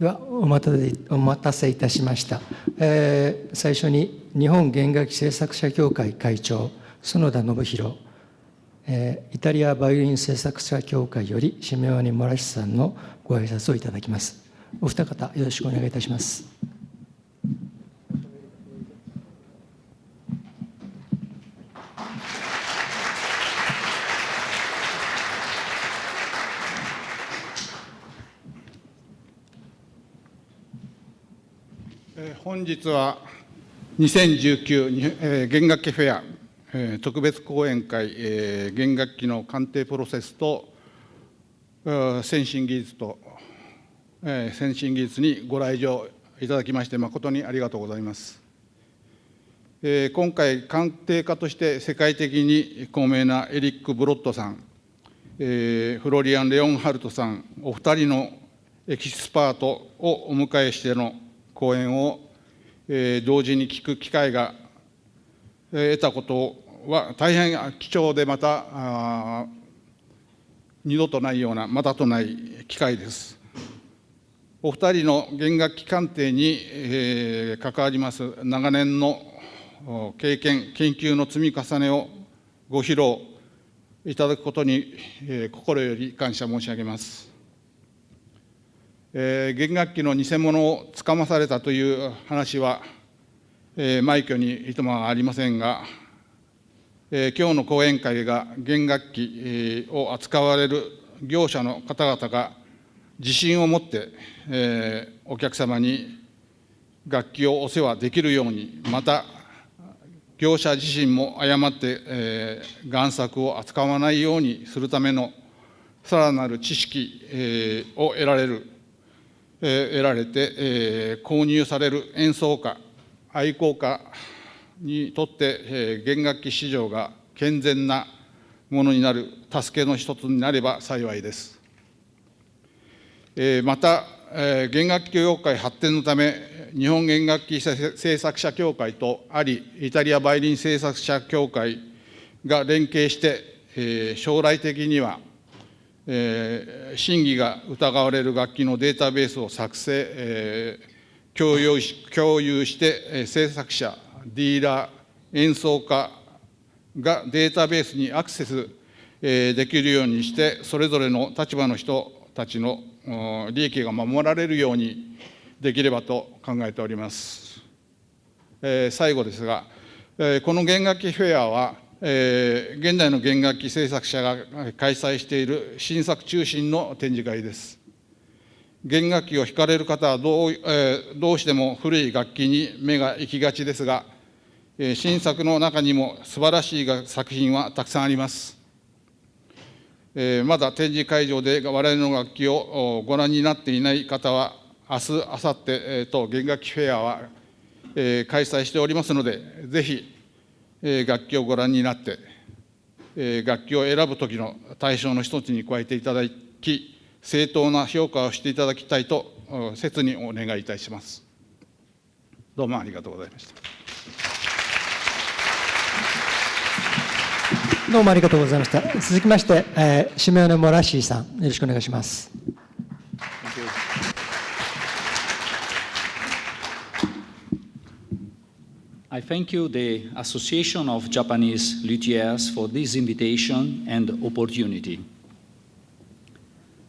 ではお待たせいたしました。最初に日本弦楽器製作者協会会長園田信弘、イタリアバイオリン製作者協会よりシメオネ・モラシさんのご挨拶をいただきます。お二方よろしくお願いいたします。本日は2019弦楽器フェア特別講演会弦楽器の鑑定プロセスと先進技術にご来場いただきまして誠にありがとうございます。今回鑑定家として世界的に高名なエリック・ブロットさん、フロリアン・レオンハルトさんお二人のエキスパートをお迎えしての講演を同時に聞く機会が得たことは大変貴重で、また二度とないような、またとない機会です。お二人の弦楽器鑑定に関わります長年の経験、研究の積み重ねをご披露いただくことに心より感謝申し上げます。弦楽器の偽物をつかまされたという話は、枚挙にいとまはありませんが、今日の講演会が弦楽器を扱われる業者の方々が自信を持って、お客様に楽器をお世話できるように、また業者自身も誤って、贋作を扱わないようにするためのさらなる知識を得られて、購入される演奏家、愛好家にとって、弦楽器市場が健全なものになる助けの一つになれば幸いです。また、弦楽器業界発展のため、日本弦楽器製作者協会とあり、イタリアバイオリン製作者協会が連携して、将来的には、真偽が疑われる楽器のデータベースを作成、共有して、制作者、ディーラー、演奏家がデータベースにアクセスできるようにして、それぞれの立場の人たちの利益が守られるようにできればと考えております。最後ですが、この弦楽器フェアは、現代の弦楽器製作者が開催している新作中心の展示会です。弦楽器を弾かれる方はどうしても古い楽器に目が行きがちですが、新作の中にも素晴らしい作品はたくさんあります。まだ展示会場で我々の楽器をご覧になっていない方は、明日、明後日と弦楽器フェアは開催しておりますので、ぜひ楽器をご覧になって、楽器を選ぶときの対象の一つに加えていただき、正当な評価をしていただきたいと切にお願いいたします。どうもありがとうございました。どうもありがとうございました。続きまして、シメオネ・モラッシーさん、よろしくお願いします。I thank you, the Association of Japanese Luthiers, for this invitation and opportunity.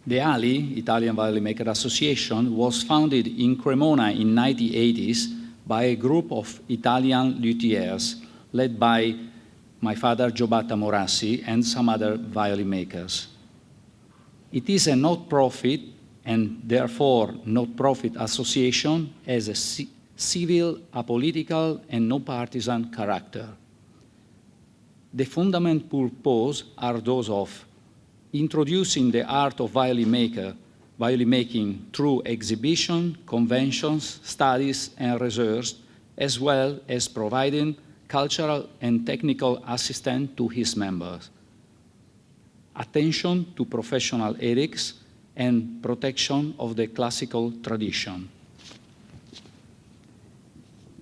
The ALI, Italian Violin Maker Association, was founded in Cremona in 1980s by a group of Italian luthiers led by my father Giobatta Morassi and some other violin makers. It is a not-profit and therefore not-profit association as a civil, apolitical, and no-partisan character. The fundamental purpose are those of introducing the art of violin making through exhibition, conventions, studies, and research, as well as providing cultural and technical assistance to his members, attention to professional ethics, and protection of the classical tradition.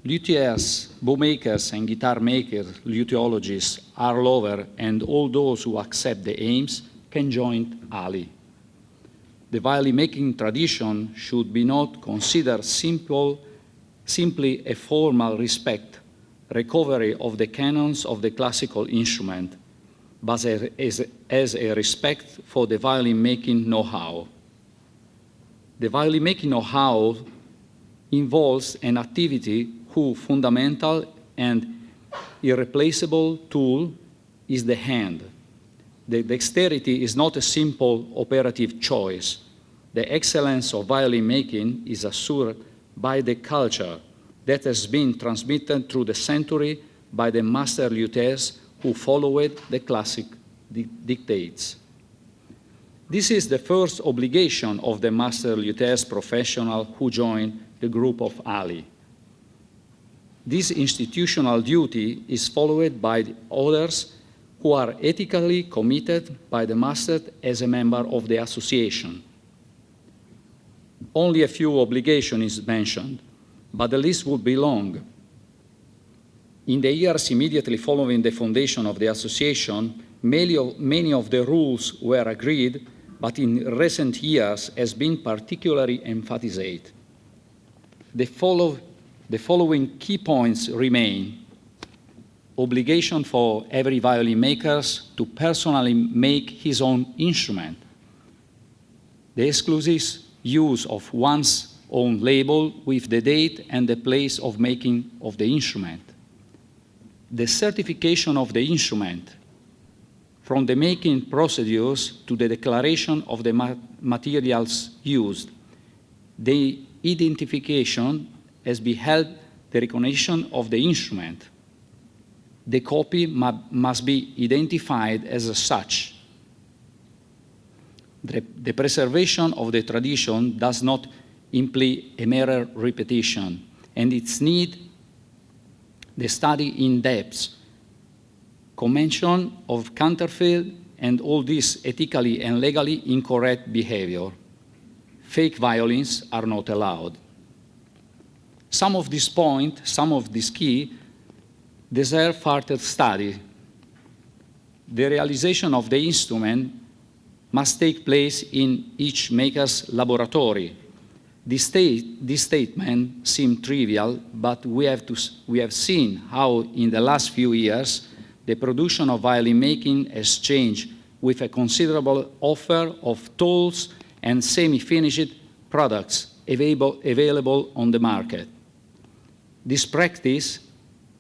Luthiers, bowmakers, and guitar makers, luthiologists, art lovers, and all those who accept the aims can join ALI. the violin-making tradition should be not considered simply a formal recovery of the canons of the classical instrument, but as a respect for the violin-making know-how. The violin-making know-how involves an activity whose fundamental and irreplaceable tool is the hand. The dexterity is not a simple operative choice. The excellence of violin making is assured by the culture that has been transmitted through the century by the master luthiers who followed the classic dictates. This is the first obligation of the master luthiers professional who joined the group of Ali. This institutional duty is followed by the others who are ethically committed by the master as a member of the association. Only a few obligations is mentioned, but the list would be long. In the years immediately following the foundation of the association, many of the rules were agreed, but in recent years has been particularly emphasized. The following key points remain. Obligation for every violin maker to personally make his own instrument. The exclusive use of one's own label with the date and the place of making of the instrument. The certification of the instrument, from the making procedures to the declaration of the materials used. The identification has beheld the recognition of the instrument. The copy must be identified as such. The preservation of the tradition does not imply a mere repetition, and its need the study in depth, convention of counterfeit, and all this ethically and legally incorrect behavior. Fake violins are not allowed. Some of these points, some of these key, deserve further study. The realization of the instrument must take place in each maker's laboratory. This statement seems trivial, but we have seen how in the last few years the production of violin making has changed with a considerable offer of tools and semi-finished products available on the market. This practice,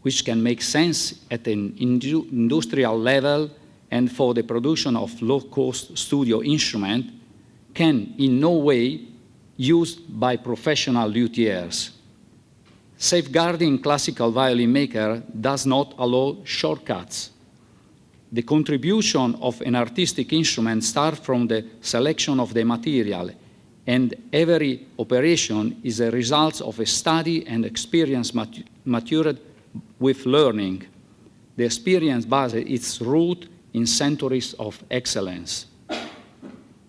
which can make sense at an industrial level and for the production of low-cost studio instrument, can in no way used by professional luthiers. Safeguarding classical violin maker does not allow shortcuts. The contribution of an artistic instrument starts from the selection of the material, and every operation is a result of a study and experience matured with learning. The experience bases its root in centuries of excellence.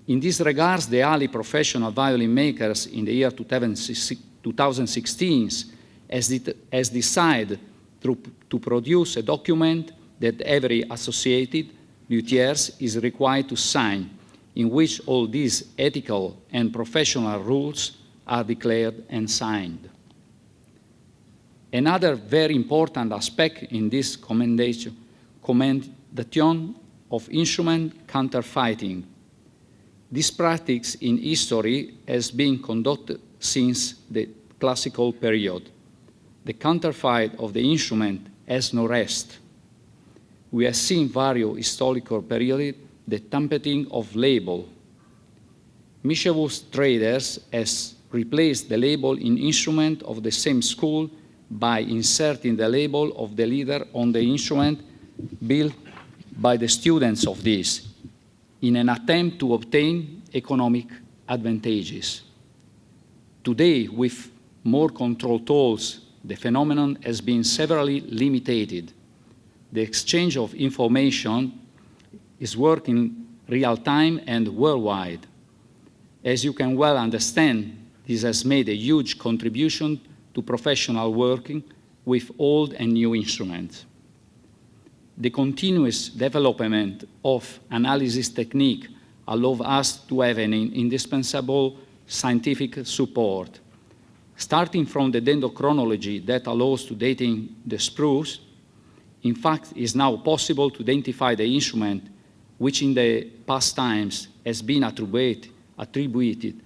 In this regard, the early professional violin makers in the year 2016 has decided to produce a document that every associated luthiers is required to sign, in which all these ethical and professional rules are declared and signed. Another very important aspect in this commendation of instrument counterfeiting. This practice in history has been conducted since the classical period. The counterfeit of the instrument has no rest. We have seen various historical periods the tampering of label. Mischievous traders has replaced the label in instrument of the same school by inserting the label of the leader on the instrument built by the students of this, in an attempt to obtain economic advantages. Today, with more control tools, the phenomenon has been severely limited. The exchange of information is working real time and worldwide. As you can well understand, this has made a huge contribution to professional working with old and new instruments. The continuous development of analysis technique allow us to have an indispensable scientific support. Starting from the dendrochronology that allows to dating the spruce, in fact, it is now possible to identify the instrument which in the past times has been attributed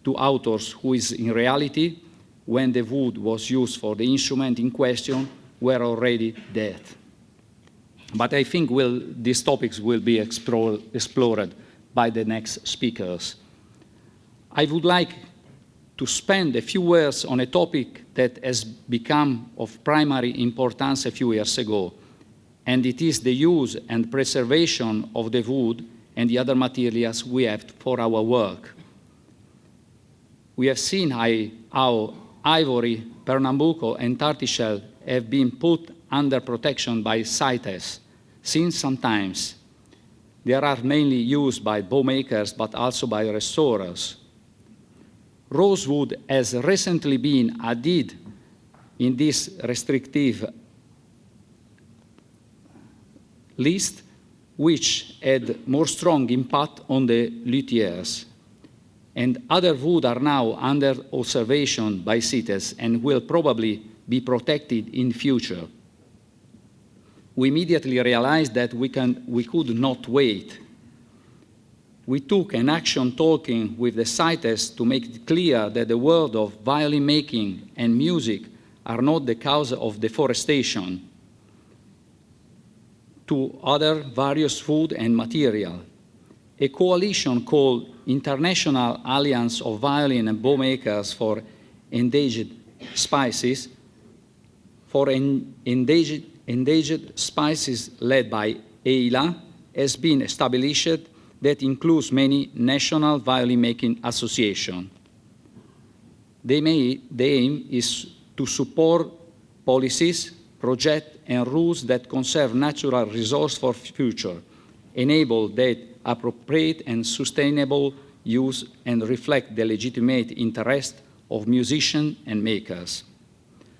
to authors who is in reality, when the wood was used for the instrument in question, were already dead. But I think these topics will be explored by the next speakers. I would like to spend a few words on a topic that has become of primary importance a few years ago, and it is the use and preservation of the wood and the other materials we have for our work. We have seen how ivory, pernambuco, and tortoiseshell have been put under protection by CITES since sometimes. They are mainly used by bow makers, but also by restorers. Rosewood has recently been added in this restrictive list, which had more strong impact on the luthiers. And other wood are now under observation by CITES and will probably be protected in future. We immediately realized that we could not wait. We took an action talking with the CITES to make it clear that the world of violin making and music are not the cause of deforestation to other various food and material. A coalition called International Alliance of Violin and Bow Makers for Endangered Species, endangered species led by EILA, has been established that includes many national violin making associations. The aim is to support policies, projects, and rules that conserve natural resources for future, enable that appropriate and sustainable use, and reflect the legitimate interest of musicians and makers.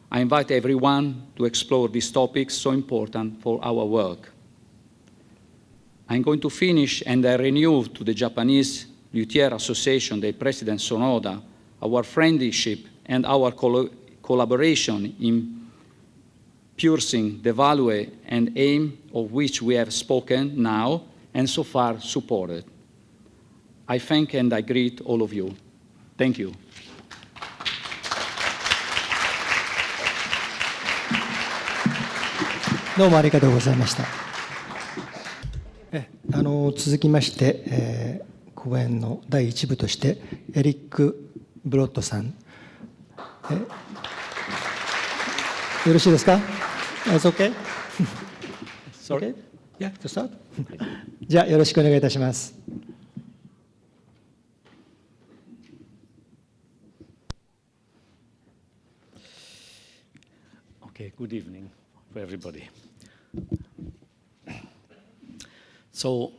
I invite everyone to explore these topics so important for our work. I'm going to finish, and I renew to the Japanese Luthier Association, the President Sonoda, our friendship and our collaboration in pursuing the value and aim of which we have spoken now and so far supported. I thank and I greet all of you. Thank you. どうもありがとうございました。続きまして、講演の第1部としてエリック・ブロッドさん、よろしいですか？ It's okay? Okay? Yeah, to start? じゃあよろしくお願いいたします。Okay, good evening for everybody. So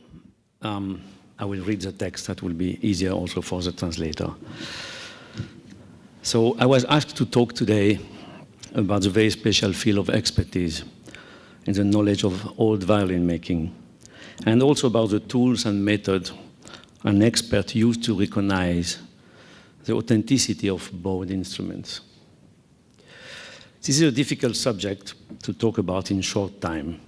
I will read the text. That will be easier also for the translator. So I was asked to talk today about the very special field of expertise in the knowledge of old violin making, and also about the tools and methods an expert used to recognize the authenticity of bowed instruments. This is a difficult subject to talk about in short time,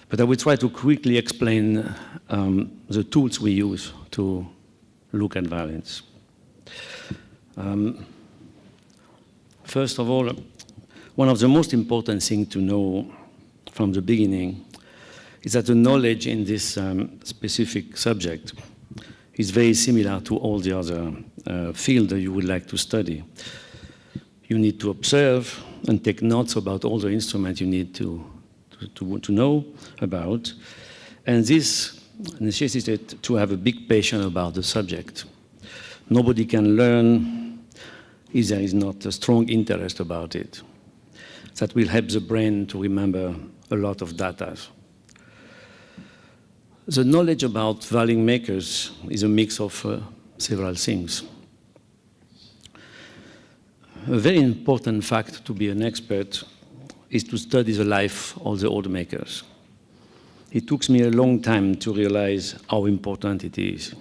but I will try to quickly explain the tools we use to look at violins. First of all, one of the most important things to know from the beginning is that the knowledge in this specific subject is very similar to all the other fields that you would like to study. You need to observe and take notes about all the instruments you need to know about, and this necessitates to have a big passion about the subject. Nobody can learn if there is not a strong interest about it. That will help the brain to remember a lot of data. The knowledge about violin makers is a mix of several things. A very important fact to be an expert is to study the life of the old makers. it took me a long time to realize how important it is.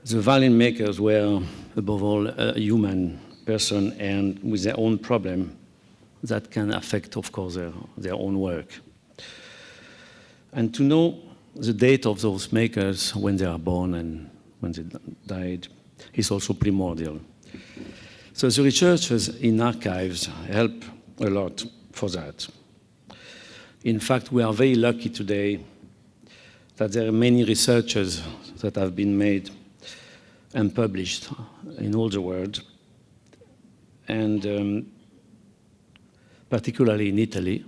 The violin makers were, above all, a human person and with their own problem that can affect, of course, their own work. And to know the date of those makers, when they are born and when they died, is also primordial. So the researchers in archives help a lot for that. In fact, we are very lucky today that there are many researchers that have been made and published in all the world, and particularly in Italy,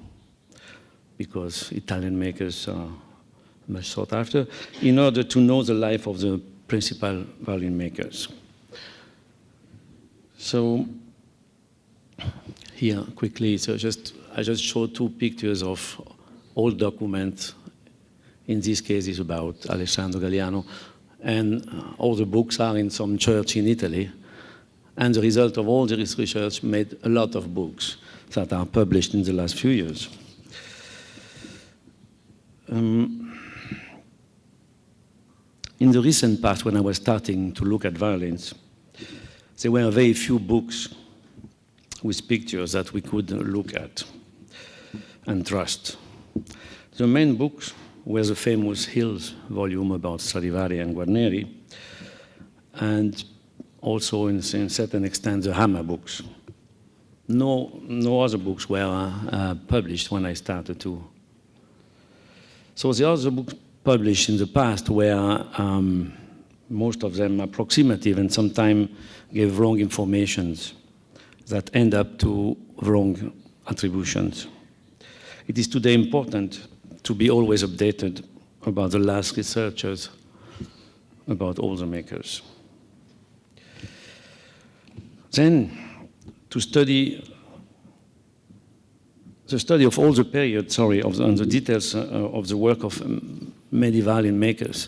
because Italian makers are much sought after, in order to know the life of the principal violin makers. So here, quickly, so I just showed two pictures of old documents. In this case, it's about Alessandro Galliano, and all the books are in some church in Italy. And the result of all this research made a lot of books that are published in the last few years. In the recent past, when I was starting to look at violins, there were very few books with pictures that we could look at and trust. The main books were the famous Hills volume about Stradivari and Guarneri, and also, in a certain extent, the Hammer books. No other books were published when I started to. So the other books published in the past were, most of them approximative and sometimes gave wrong informations that end up to wrong attributions. It is today important to be always updated about the last researchers, about all the makers. Then, to study the study of all the periods, and the details of the work of many violin makers.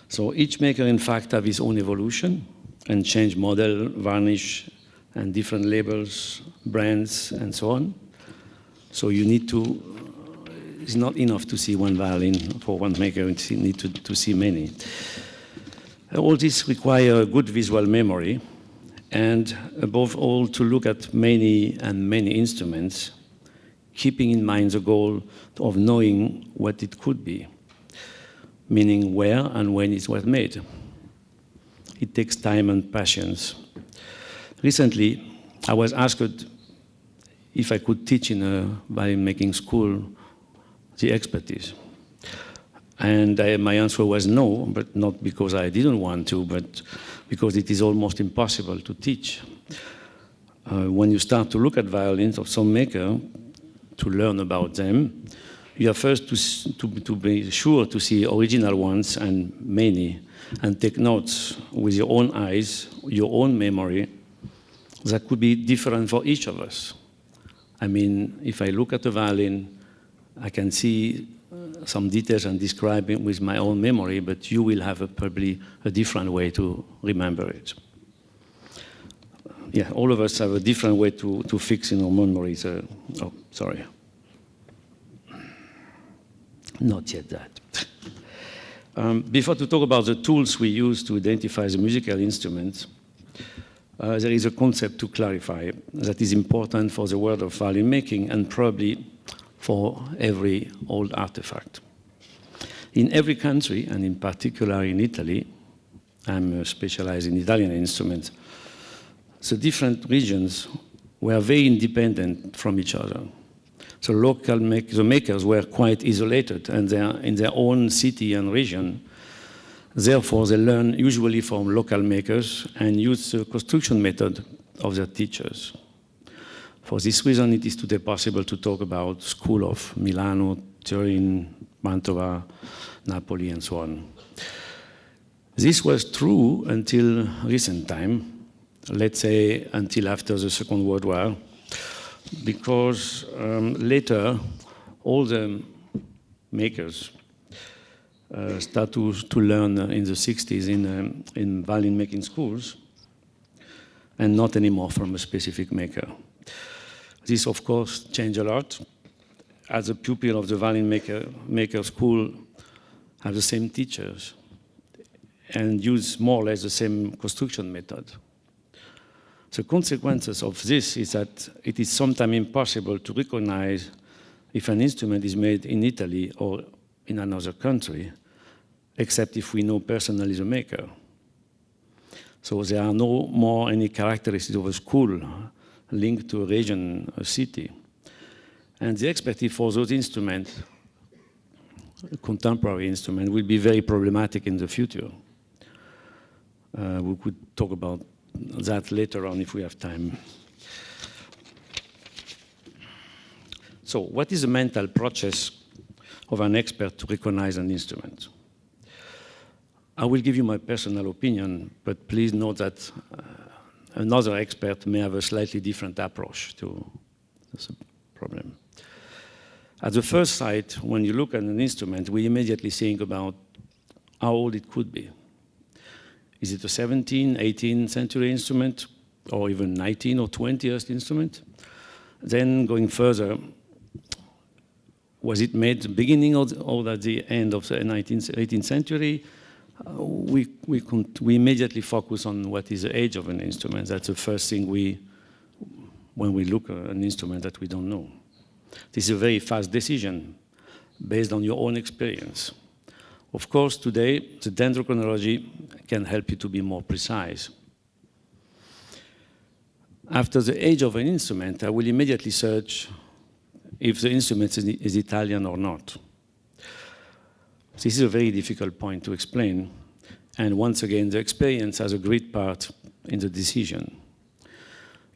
So each maker, in fact, have his own evolution and change model, varnish, and different labels, brands, and so on. So you need to, it's not enough to see one violin for one maker, you need to see many. All this requires good visual memory, and above all, to look at many instruments, keeping in mind the goal of knowing what it could be, meaning where and when it was made. It takes time and patience. Recently, I was asked if I could teach in a violin making school the expertise. And my answer was no, but not because I didn't want to, but because it is almost impossible to teach. When you start to look at violins of some maker, to learn about them, you have first to be sure to see original ones and many, and take notes with your own eyes, your own memory, that could be different for each of us. I mean, if I look at a violin, I can see some details and describe it with my own memory, but you will have probably a different way to remember it. Yeah, all of us have a different way to fix in our memories. Oh, sorry. Not yet that. Before to talk about the tools we use to identify the musical instruments, there is a concept to clarify that is important for the world of violin making and probably for every old artifact. In every country, and in particular in Italy, I'm specialized in Italian instruments, the different regions were very independent from each other. So the makers were quite isolated, and they are in their own city and region. Therefore, they learn usually from local makers and use the construction method of their teachers. For this reason, it is today possible to talk about school of Milano, Turin, Mantova, Napoli, and so on. This was true until recent time, let's say until after the Second World War, because later all the makers start to learn in the 60s in violin making schools, and not anymore from a specific maker. This, of course, changed a lot, as a pupil of the violin maker school, have the same teachers and use more or less the same construction method. The consequences of this is that it is sometimes impossible to recognize if an instrument is made in Italy or in another country, except if we know personally the maker. So there are no more any characteristics of a school linked to a region, a city. And the expertise for those instruments, contemporary instruments, will be very problematic in the future. We could talk about that later on if we have time. So what is the mental process of an expert to recognize an instrument? I will give you my personal opinion, but please note that another expert may have a slightly different approach to this problem. At the first sight, when you look at an instrument, we immediately think about how old it could be. Is it a 17th, 18th century instrument, or even 19th or 20th instrument? Then going further, was it made at the beginning or at the end of the 18th century? We immediately focus on what is the age of an instrument. That's the first thing when we look at an instrument that we don't know. This is a very fast decision based on your own experience. Of course, today, the dendrochronology can help you to be more precise. After the age of an instrument, I will immediately search if the instrument is Italian or not. This is a very difficult point to explain. And once again, the experience has a great part in the decision.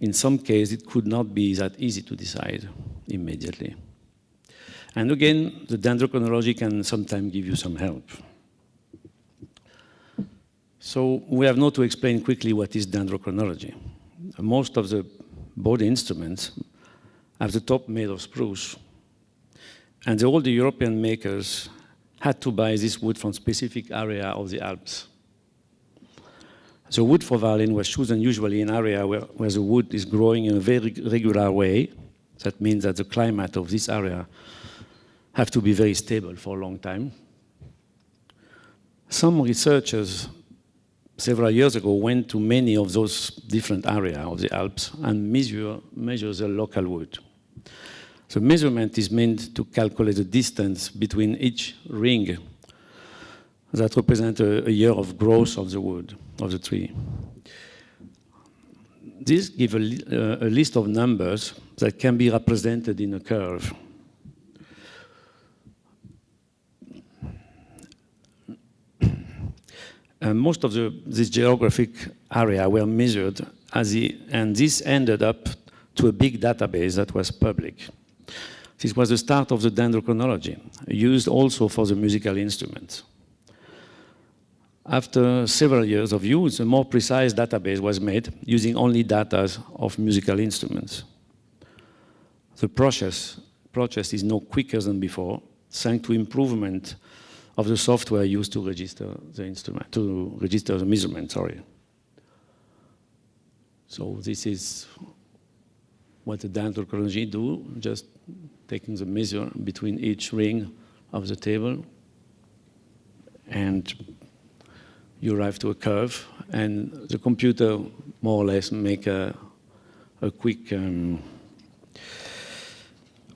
In some cases, it could not be that easy to decide immediately. And again, the dendrochronology can sometimes give you some help. So we have now to explain quickly what is dendrochronology. Most of the body instruments have the top made of spruce. And all the European makers had to buy this wood from specific area of the Alps. The wood for violin was chosen usually in an area where the wood is growing in a very regular way. That means that the climate of this area have to be very stable for a long time. Some researchers several years ago went to many of those different areas of the Alps and measure the local wood. The measurement is meant to calculate the distance between each ring that represents a year of growth of the wood, of the tree. This gives a list of numbers that can be represented in a curve. Most of this geographic area were measured, and this ended up to a big database that was public. This was the start of the dendrochronology, used also for the musical instruments. After several years of use, a more precise database was made using only data of musical instruments. The process is now quicker than before, thanks to improvement of the software used to register the instrument, to register the measurement, sorry. So this is what the dendrochronology do, just taking the measure between each ring of the table, and you arrive to a curve, and the computer more or less make a quick,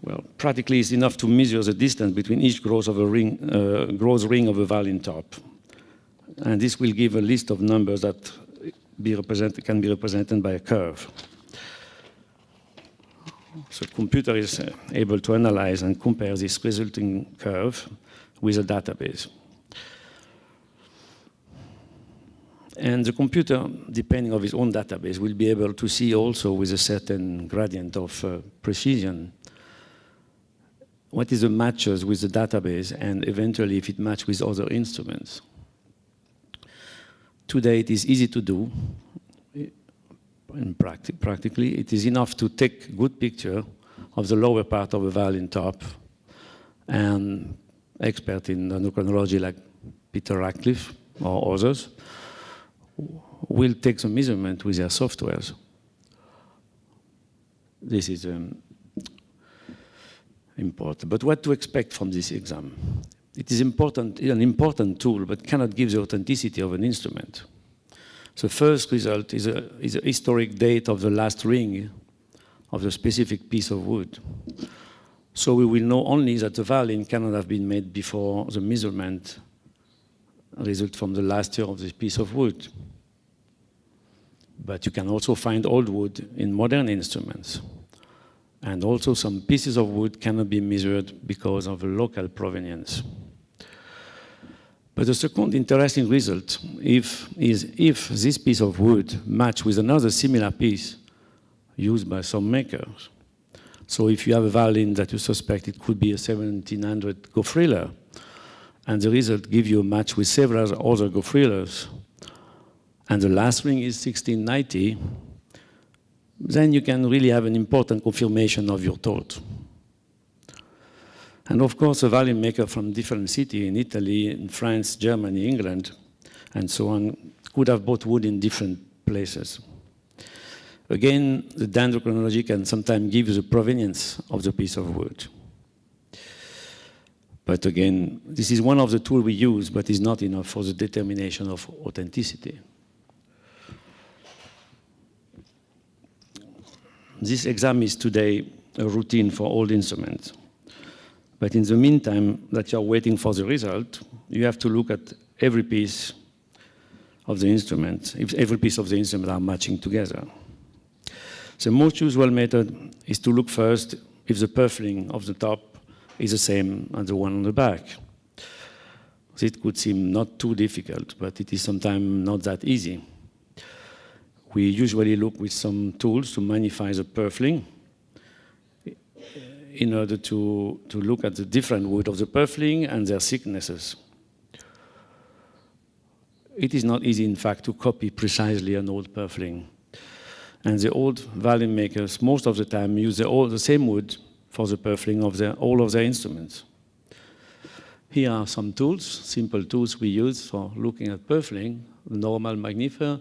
well, practically it's enough to measure the distance between each growth of a ring, growth ring of a violin top. And this will give a list of numbers that can be represented by a curve. So the computer is able to analyze and compare this resulting curve with a database. And the computer, depending on its own database, will be able to see also with a certain gradient of precision what is the matches with the database and eventually if it matches with other instruments. Today it is easy to do. And practically, it is enough to take a good picture of the lower part of a violin top, and expert in dendrochronology like Peter Radcliffe or others will take the measurement with their softwares. This is important. But what to expect from this exam? It is important, an important tool, but cannot give the authenticity of an instrument. The first result is a historic date of the last ring of the specific piece of wood. So we will know only that the violin cannot have been made before the measurement result from the last year of this piece of wood. But you can also find old wood in modern instruments. And also some pieces of wood cannot be measured because of local provenience. But the second interesting result is if this piece of wood matches with another similar piece used by some makers. So if you have a violin that you suspect it could be a 1700 Goffriller, and the result gives you a match with several other Goffrillers, and the last ring is 1690, then you can really have an important confirmation of your thought. And of course, a violin maker from different cities in Italy, in France, Germany, England, and so on, could have bought wood in different places. Again, the dendrochronology can sometimes give you the provenience of the piece of wood. But again, this is one of the tools we use, but is not enough for the determination of authenticity. This exam is today a routine for all instruments. But in the meantime that you're waiting for the result, you have to look at every piece of the instrument, if every piece of the instrument are matching together. The most usual method is to look first if the purfling of the top is the same as the one on the back. It could seem not too difficult, but it is sometimes not that easy. We usually look with some tools to magnify the purfling in order to look at the different wood of the purfling and their thicknesses. It is not easy, in fact, to copy precisely an old purfling. And the old violin makers, most of the time, use the same wood for the purfling of all of their instruments. Here are some tools, simple tools we use for looking at purfling: the normal magnifier,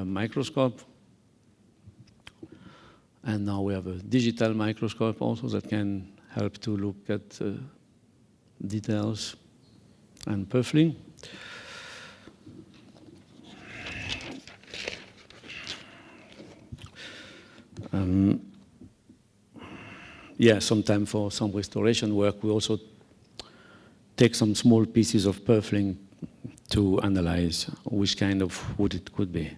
microscope, and now we have a digital microscope also that can help to look at details and purfling. Sometimes for some restoration work, we also take some small pieces of purfling to analyze which kind of wood it could be.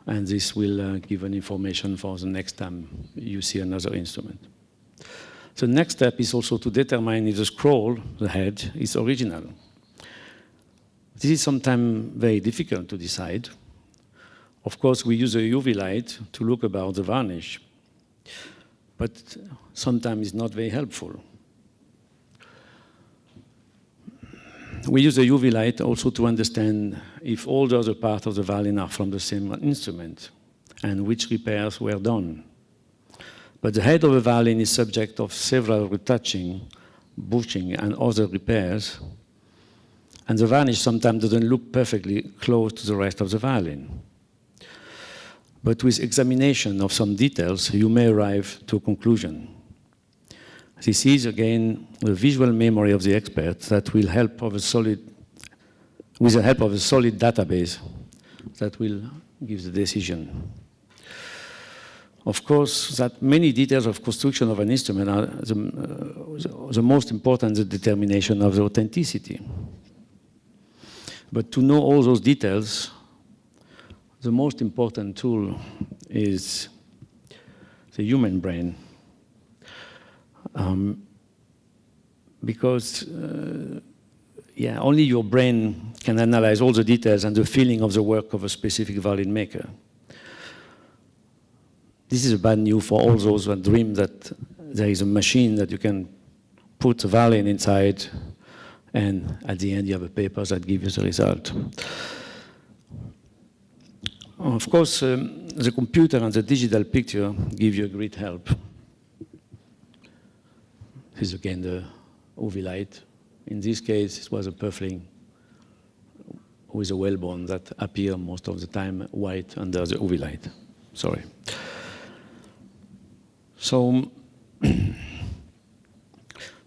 And this will give an information for the next time you see another instrument. The next step is also to determine if the scroll, the head, is original. This is sometimes very difficult to decide. Of course, we use a UV light to look about the varnish, but sometimes it's not very helpful. We use the UV light also to understand if all the other parts of the violin are from the same instrument and which repairs were done. But the head of a violin is subject of several retouching, bushing, and other repairs, and the varnish sometimes doesn't look perfectly close to the rest of the violin. But with examination of some details, you may arrive to a conclusion. This is, again, the visual memory of the expert that will help with the help of a solid database that will give the decision. Of course, that many details of construction of an instrument are the most important, the determination of the authenticity. But to know all those details, the most important tool is the human brain. Because only your brain can analyze all the details and the feeling of the work of a specific violin maker. This is bad news for all those that dream that there is a machine that you can put a violin inside, and at the end you have a paper that gives you the result. Of course, the computer and the digital picture give you a great help. This is again the UV light. In this case, it was a purfling with a whalebone that appear most of the time white under the UV light. Sorry. So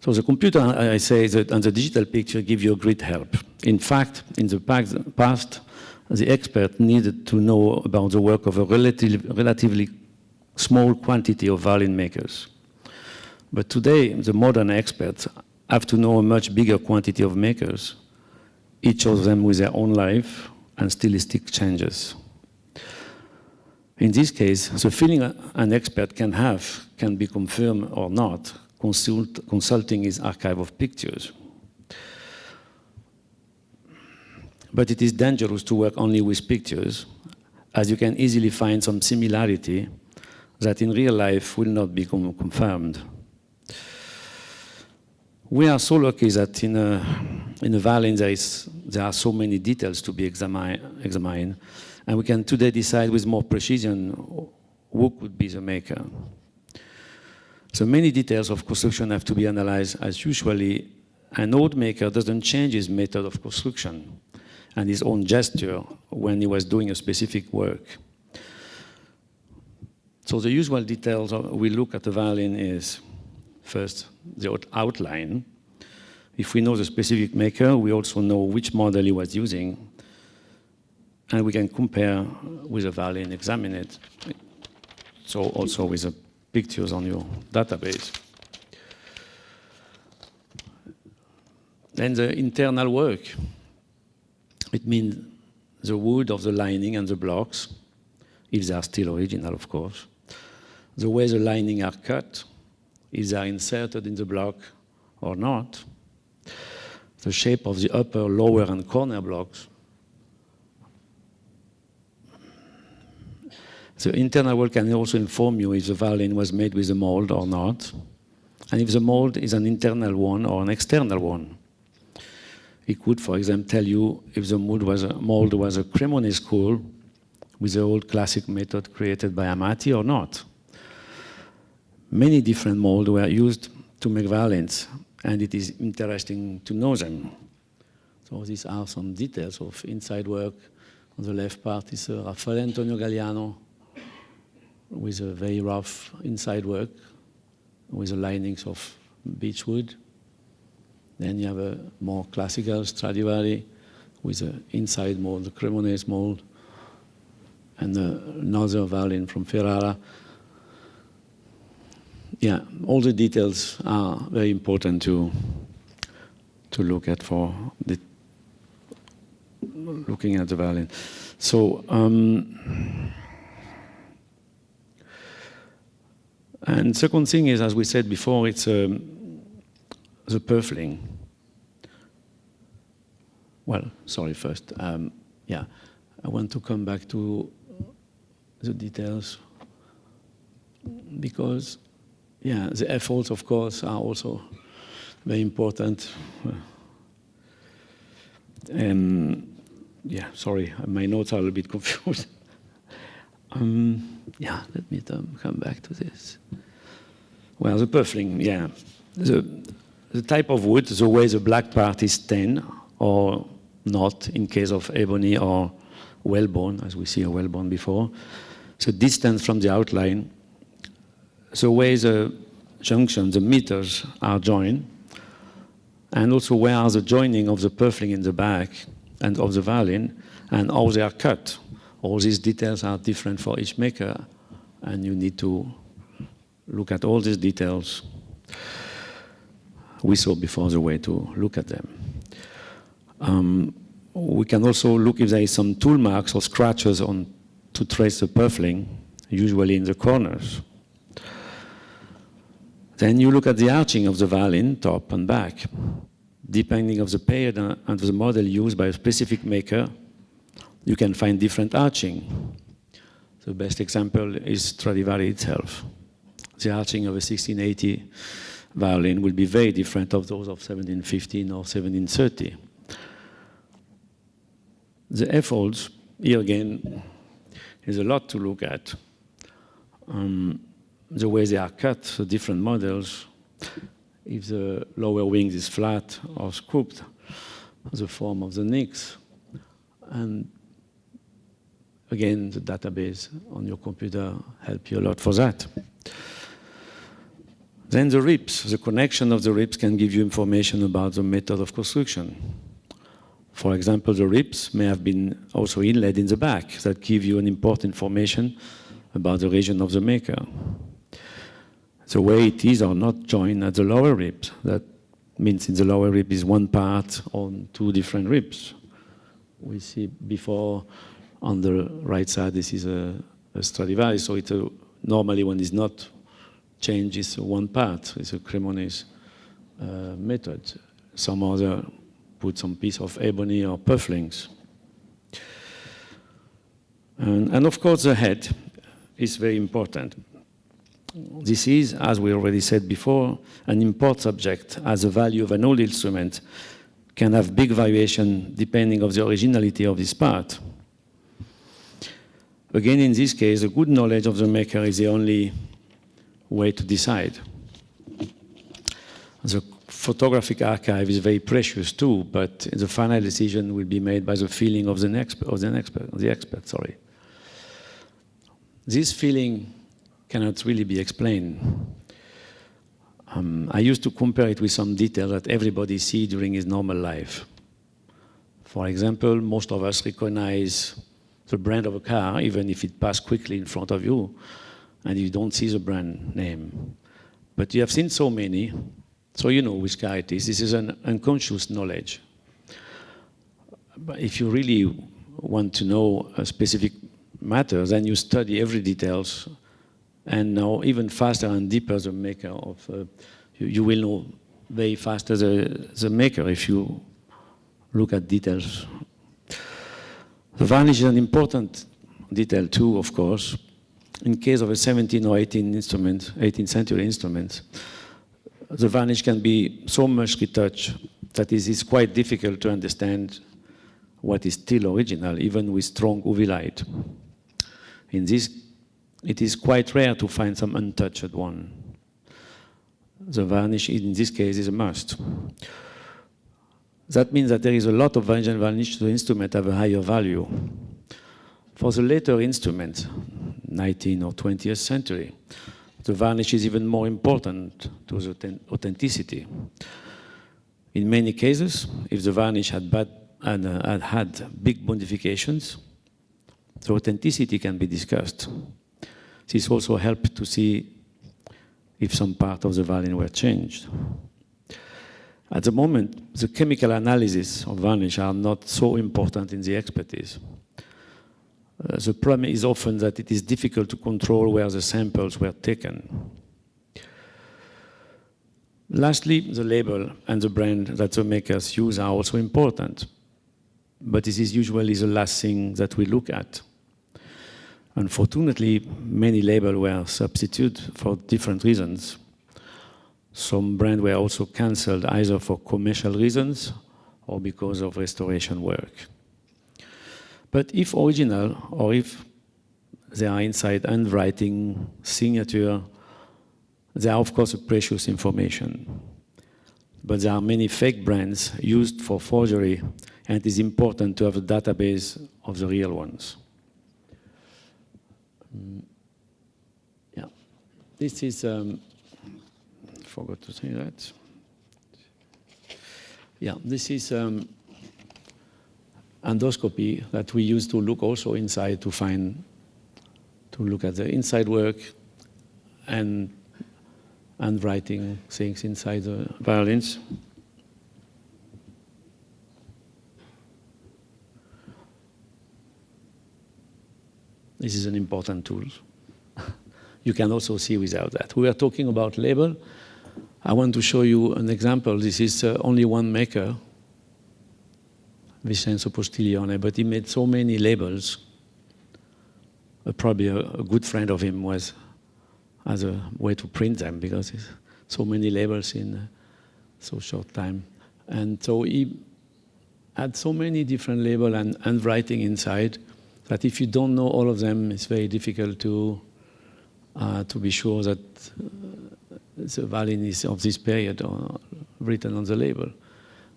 So the computer, I say, and the digital picture give you a great help. In fact, in the past, the expert needed to know about the work of a relatively small quantity of violin makers. But today, the modern experts have to know a much bigger quantity of makers, each of them with their own life and stylistic changes. In this case, the feeling an expert can have can be confirmed or not, consulting his archive of pictures. But it is dangerous to work only with pictures, as you can easily find some similarity that in real life will not be confirmed. We are so lucky that in a violin there are so many details to be examined, and we can today decide with more precision who could be the maker. So many details of construction have to be analyzed, as usually an old maker doesn't change his method of construction and his own gesture when he was doing a specific work. So the usual details we look at the violin is, first, the outline. If we know the specific maker, we also know which model he was using, and we can compare with the violin, examine it. So also with the pictures on your database. Then the internal work. It means the wood of the lining and the blocks, if they are still original, of course. The way the lining are cut, if they are inserted in the block or not. The shape of the upper, lower, and corner blocks. The internal work can also inform you if the violin was made with a mold or not, and if the mold is an internal one or an external one. It could, for example, tell you if the mold was a Cremonese school with the old classic method created by Amati or not. Many different molds were used to make violins, and it is interesting to know them. So these are some details of inside work. On the left part is Raffaele Antonio Galliano with a very rough inside work with the linings of beechwood. Then you have a more classical Stradivari with the inside mold, the Cremonese mold, and another violin from Ferrara. Yeah, all the details are very important to look at for looking at the violin. So, and second thing is, as we said before, it's the purfling. Well, sorry, first. Yeah, I want to come back to the details because, yeah, the efforts, of course, are also very important. Yeah, sorry, my notes are a little bit confused. Yeah, let me come back to this. Well, the purfling, yeah. The type of wood, the way the black part is tanned or not in case of ebony or whalebone, as we see a whalebone before. The distance from the outline, the way the junction, the meters are joined, and also where are the joining of the purfling in the back and of the violin, and how they are cut. All these details are different for each maker, and you need to look at all these details. We saw before the way to look at them. We can also look if there is some tool marks or scratches to trace the purfling, usually in the corners. Then you look at the arching of the violin, top and back. Depending on the period and the model used by a specific maker, you can find different arching. The best example is Stradivari itself. The arching of a 1680 violin will be very different of those of 1715 or 1730. The efforts, here again, is a lot to look at. The way they are cut, the different models, if the lower wings is flat or scooped, the form of the nicks, and again, the database on your computer help you a lot for that. Then the ribs, the connection of the ribs can give you information about the method of construction. For example, the ribs may have been also inlaid in the back that give you an important information about the region of the maker. The way it is or not joined at the lower ribs, that means in the lower rib is one part on two different ribs. We see before on the right side, this is a Stradivarius, so it's normally when it's not changed, it's one part. It's a Cremonese method. Some other put some piece of ebony or pufflings. And of course, the head is very important. This is, as we already said before, an import subject, as the value of an old instrument can have big variation depending on the originality of this part. Again, in this case, a good knowledge of the maker is the only way to decide. The photographic archive is very precious too, but the final decision will be made by the feeling of the expert. Sorry. This feeling cannot really be explained. I used to compare it with some detail that everybody sees during his normal life. For example, most of us recognize the brand of a car, even if it passes quickly in front of you, and you don't see the brand name. But you have seen so many, so you know which car it is. This is an unconscious knowledge. But if you really want to know a specific matter, then you study every details, and know even faster and deeper the maker of, you will know very faster the maker if you look at details. The varnish is an important detail too, of course. In case of a 17th or 18th century instrument, the varnish can be so much retouched that it is quite difficult to understand what is still original, even with strong UV light. In this, it is quite rare to find some untouched one. The varnish, in this case, is a must. That means that there is a lot of virgin varnish to the instrument have a higher value. For the later instruments, 19th or 20th century, the varnish is even more important to the authenticity. In many cases, if the varnish had big modifications, the authenticity can be discussed. This also helped to see if some part of the varnish were changed. At the moment, the chemical analysis of varnish are not so important in the expertise. The problem is often that it is difficult to control where the samples were taken. Lastly, the label and the brand that the makers use are also important, but this is usually the last thing that we look at. Unfortunately, many labels were substituted for different reasons. Some brands were also cancelled either for commercial reasons or because of restoration work. But if original, or if they are inside handwriting, signature, they are of course a precious information. But there are many fake brands used for forgery, and it is important to have a database of the real ones. Yeah, this is, forgot to say that. Yeah, this is endoscopy that we use to look also inside to look at the inside work and writing things inside the violins. This is an important tool. You can also see without that. We are talking about label. I want to show you an example. This is only one maker, Vincenzo Postiglione, but he made so many labels. Probably a good friend of him was as a way to print them because so many labels in so short time. And so he had so many different labels and writing inside that if you don't know all of them, it's very difficult to be sure that the violin is of this period or written on the label.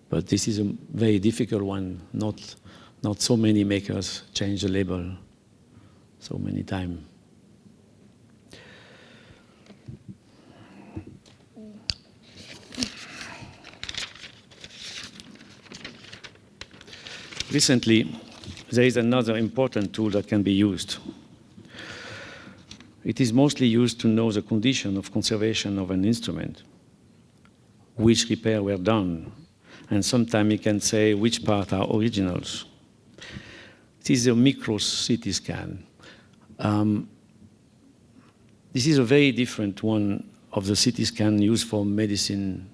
But this is a very difficult one. Not so many makers change the label so many times. recently, there is another important tool that can be used. It is mostly used to know the condition of conservation of an instrument, which repair were done, and sometimes you can say which parts are originals. This is a micro CT scan. This is a very different one of the CT scan used for medicine.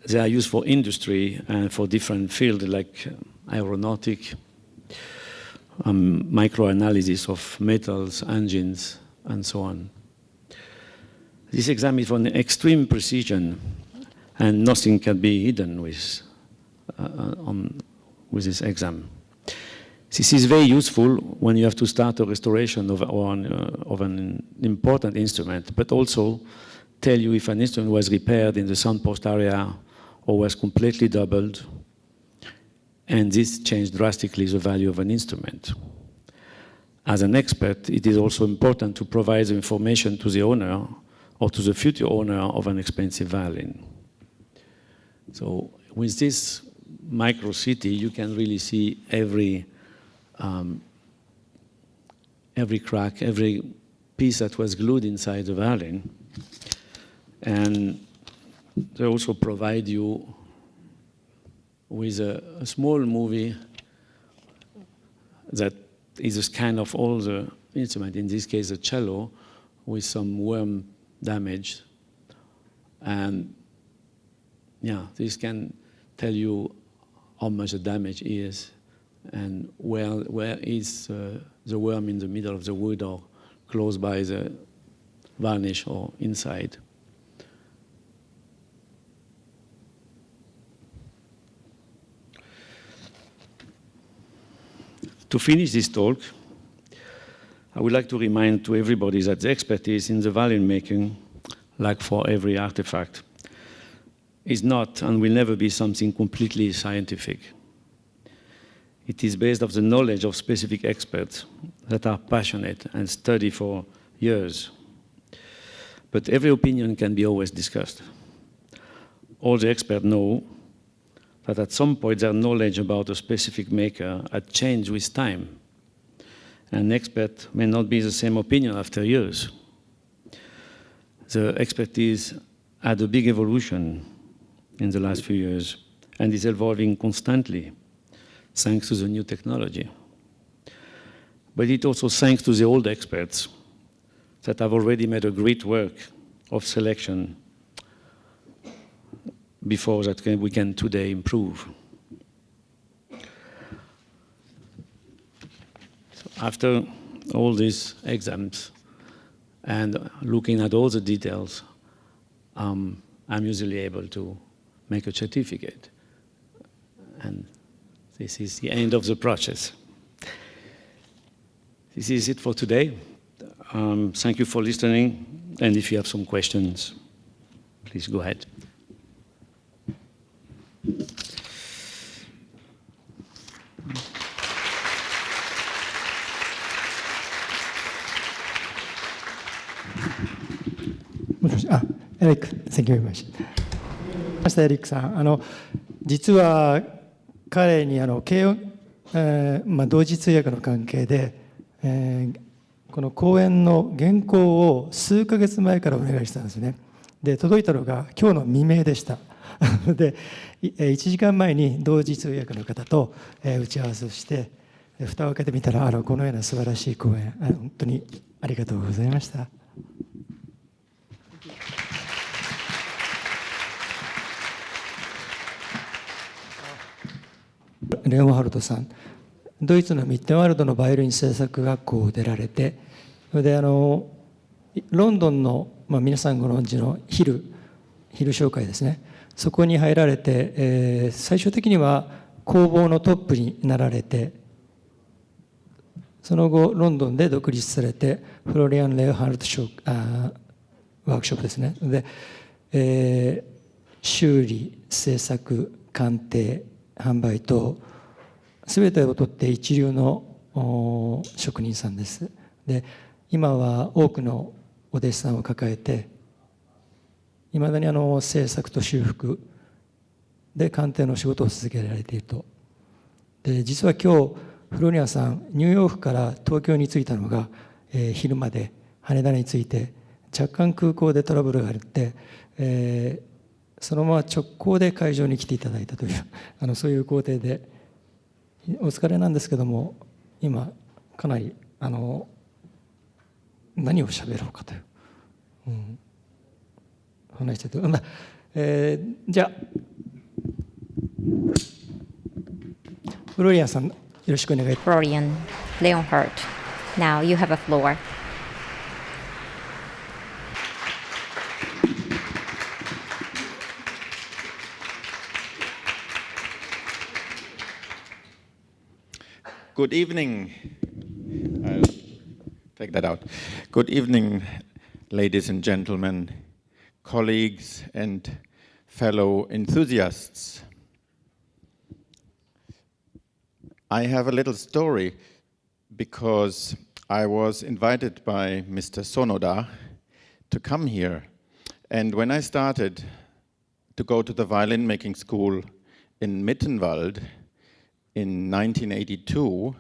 They are used for industry and for different fields like aeronautic, microanalysis of metals, engines, and so on. This exam is for extreme precision, and nothing can be hidden with this exam. This is very useful when you have to start a restoration of an important instrument, but also tell you if an instrument was repaired in the sound post area or was completely doubled, and this changed drastically the value of an instrument. As an expert, it is also important to provide the information to the owner or to the future owner of an expensive violin. So with this micro CT, you can really see every crack, every piece that was glued inside the violin. And they also provide you with a small movie that is a scan of all the instruments, in this case a cello, with some worm damage. And yeah, this can tell you how much the damage is and where is the worm in the middle of the wood or close by the varnish or inside. To finish this talk, I would like to remind to everybody that the expertise in the violin making, like for every artifact, is not and will never be something completely scientific. It is based on the knowledge of specific experts that are passionate and study for years. But every opinion can be always discussed. All the experts know that at some point their knowledge about a specific maker had changed with time. An expert may not be the same opinion after years. The expertise had a big evolution in the last few years and is evolving constantly thanks to the new technology. But it also thanks to the old experts that have already made a great work of selection before that we can today improve. So after all these exams and looking at all the details, I'm usually able to make a certificate. And this is the end of the process. This is it for today. Thank you for listening. And if you have some questions, please go ahead.エリック、Thank you very much. エリックさん、実は彼に同時通訳の関係で、この講演の原稿を数ヶ月前からお願いしたんですね。で、届いたのが今日の未明でした。で、1時間前に同時通訳の方と打ち合わせをして、蓋を開けてみたら、このような素晴らしい講演、本当にありがとうございました。レオンハルトさん、ドイツのミッテンワルドのバイオリン製作学校を出られて、それでロンドンの、皆さんご存知のヒル商会ですね、そこに入られて、最終的には工房のトップになられて、その後ロンドンで独立されてフロリアン・レオンハルトワークショップですねで、修理、製作、鑑定、販売等全てをとって一流の職人さんです。で、今は多くのお弟子さんを抱えて、いまだに製作と修復で鑑定の仕事を続けられているとで、実は今日フローリアンさん、ニューヨークから東京に着いたのが、昼まで羽田に着いて、若干空港でトラブルがあって、そのまま直行で会場に来ていただいたというそういう工程で、お疲れなんですけども、今かなり何を喋ろうかという、話してて、じゃあフローリアンさん、よろしくお願いします。Florian Leonhardt, now you have a floor. Good evening. I'll take that out. Good evening, ladies and gentlemen, colleagues and fellow enthusiasts. I have a little story because I was invited by Mr. Sonoda to come here. And when I started to go to the violin making school in Mittenwald, in 1982,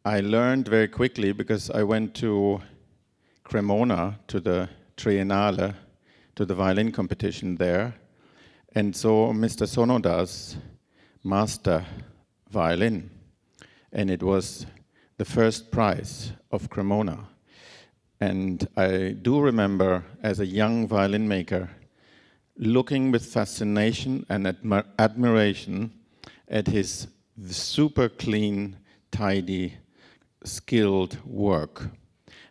I learned very quickly because I went to Cremona, to the Triennale, to the violin competition there, and saw Mr. Sonoda's master violin. And it was the first prize of Cremona. And I do remember, as a young violin maker, looking with fascination and admiration at his super clean, tidy, skilled work.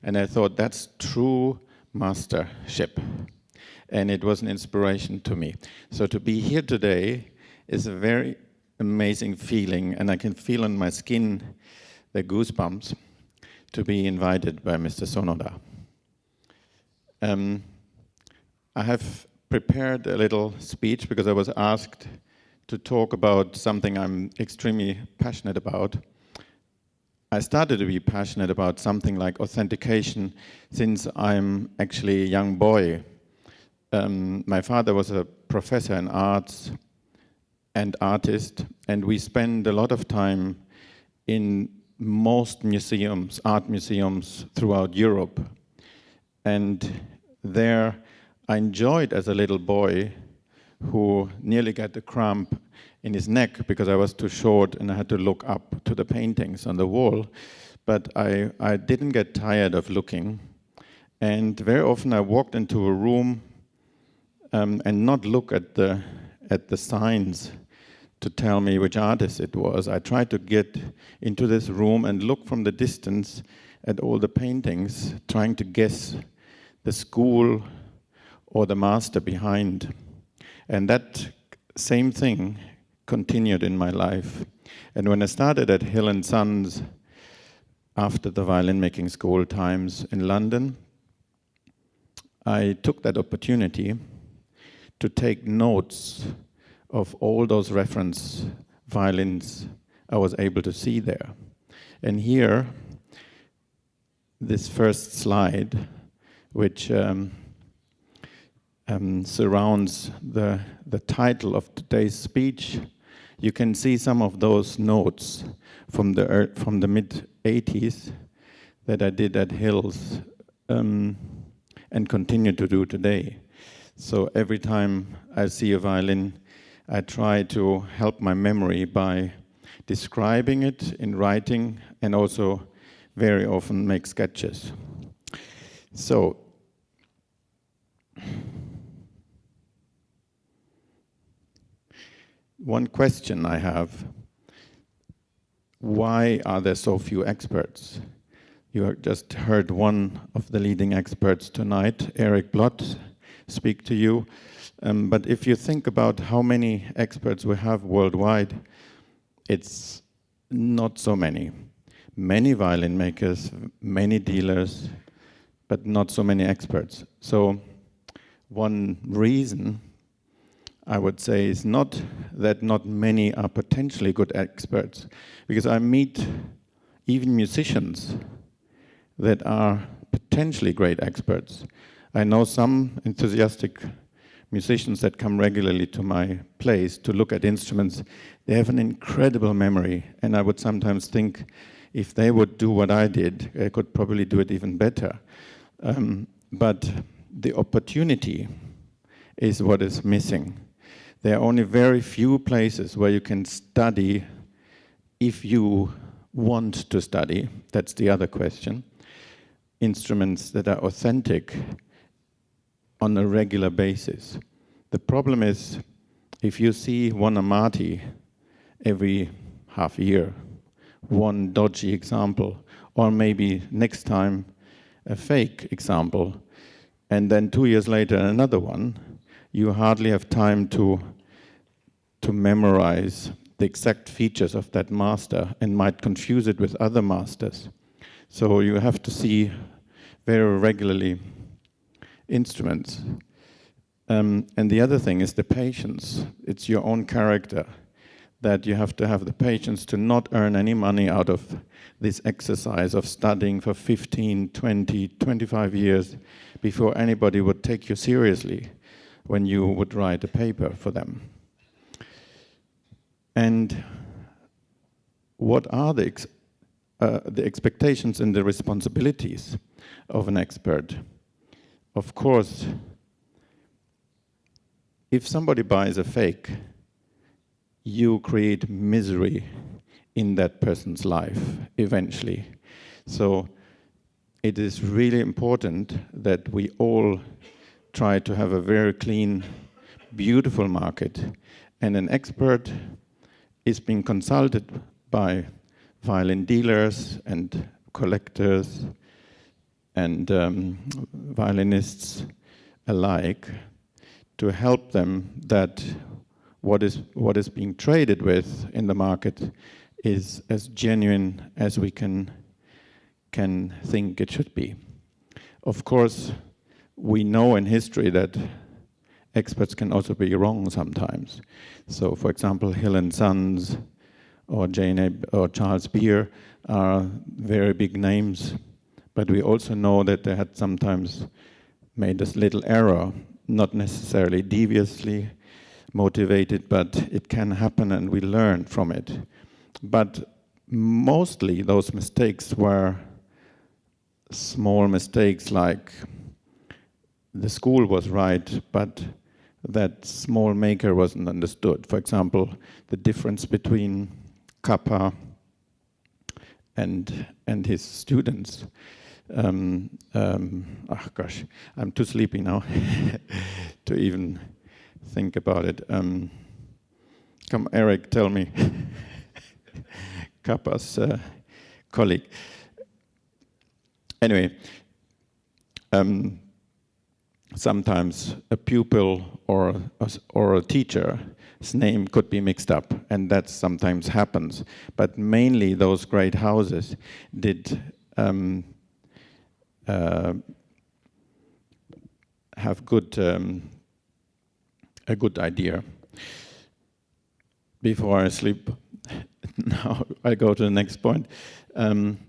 And I thought, that's true mastership. And it was an inspiration to me. So to be here today is a very amazing feeling, and I can feel on my skin the goosebumps to be invited by Mr. Sonoda. I have prepared a little speech because I was asked to talk about something I'm extremely passionate about. I started to be passionate about something like authentication since I'm actually a young boy. My father was a professor in arts and artist, and we spend a lot of time in most museums, art museums throughout Europe. And there I enjoyed, as a little boy, who nearly got a cramp in his neck because I was too short and I had to look up to the paintings on the wall. But I didn't get tired of looking. And very often I walked into a room and not look at the signs to tell me which artist it was. I tried to get into this room and look from the distance at all the paintings, trying to guess the school or the master behind. And that same thing continued in my life. And when I started at Hill & Sons after the violin making school times in London, I took that opportunity to take notes of all those reference violins I was able to see there. And here, this first slide, which surrounds the title of today's speech, you can see some of those notes from the mid-80s that I did at Hills and continue to do today. So every time I see a violin, I try to help my memory by describing it in writing and also very often make sketches. So, one question I have: why are there so few experts? You have just heard one of the leading experts tonight, Eric Blott, speak to you. But if you think about how many experts we have worldwide, it's not so many. Many violin makers, many dealers, but not so many experts. So one reason I would say is not that not many are potentially good experts, because I meet even musicians that are potentially great experts. I know some enthusiastic musicians that come regularly to my place to look at instruments, they have an incredible memory. And I would sometimes think if they would do what I did, they could probably do it even better. But the opportunity is what is missing. There are only very few places where you can study if you want to study. That's the other question. Instruments that are authentic on a regular basis. The problem is, if you see one Amati every half year, one dodgy example, or maybe next time a fake example, and then 2 years later another one, you hardly have time to memorize the exact features of that master and might confuse it with other masters. So you have to see very regularly instruments. And the other thing is the patience. It's your own character, that you have to have the patience to not earn any money out of this exercise of studying for 15, 20, 25 years before anybody would take you seriously when you would write a paper for them. And what are the expectations and the responsibilities of an expert? Of course, if somebody buys a fake, you create misery in that person's life eventually. So it is really important that we all try to have a very clean, beautiful market. And an expert is being consulted by violin dealers and collectors and violinists alike to help them that what is being traded with in the market is as genuine as we can think it should be. Of course, we know in history that experts can also be wrong sometimes. So, for example, Hill and Sons or or Charles Beer are very big names, but we also know that they had sometimes made this little error, not necessarily deviously motivated, but it can happen and we learn from it. But mostly those mistakes were small mistakes, like the school was right, but that small maker wasn't understood. For example, the difference between Kappa and his students. Oh gosh, I'm too sleepy now to even think about it. Come, Eric, tell me. Kappa's colleague. Anyway, sometimes a pupil or a teacher's name could be mixed up, and that sometimes happens. But mainly those great houses did have a good idea. Before I sleep, now I go to the next point.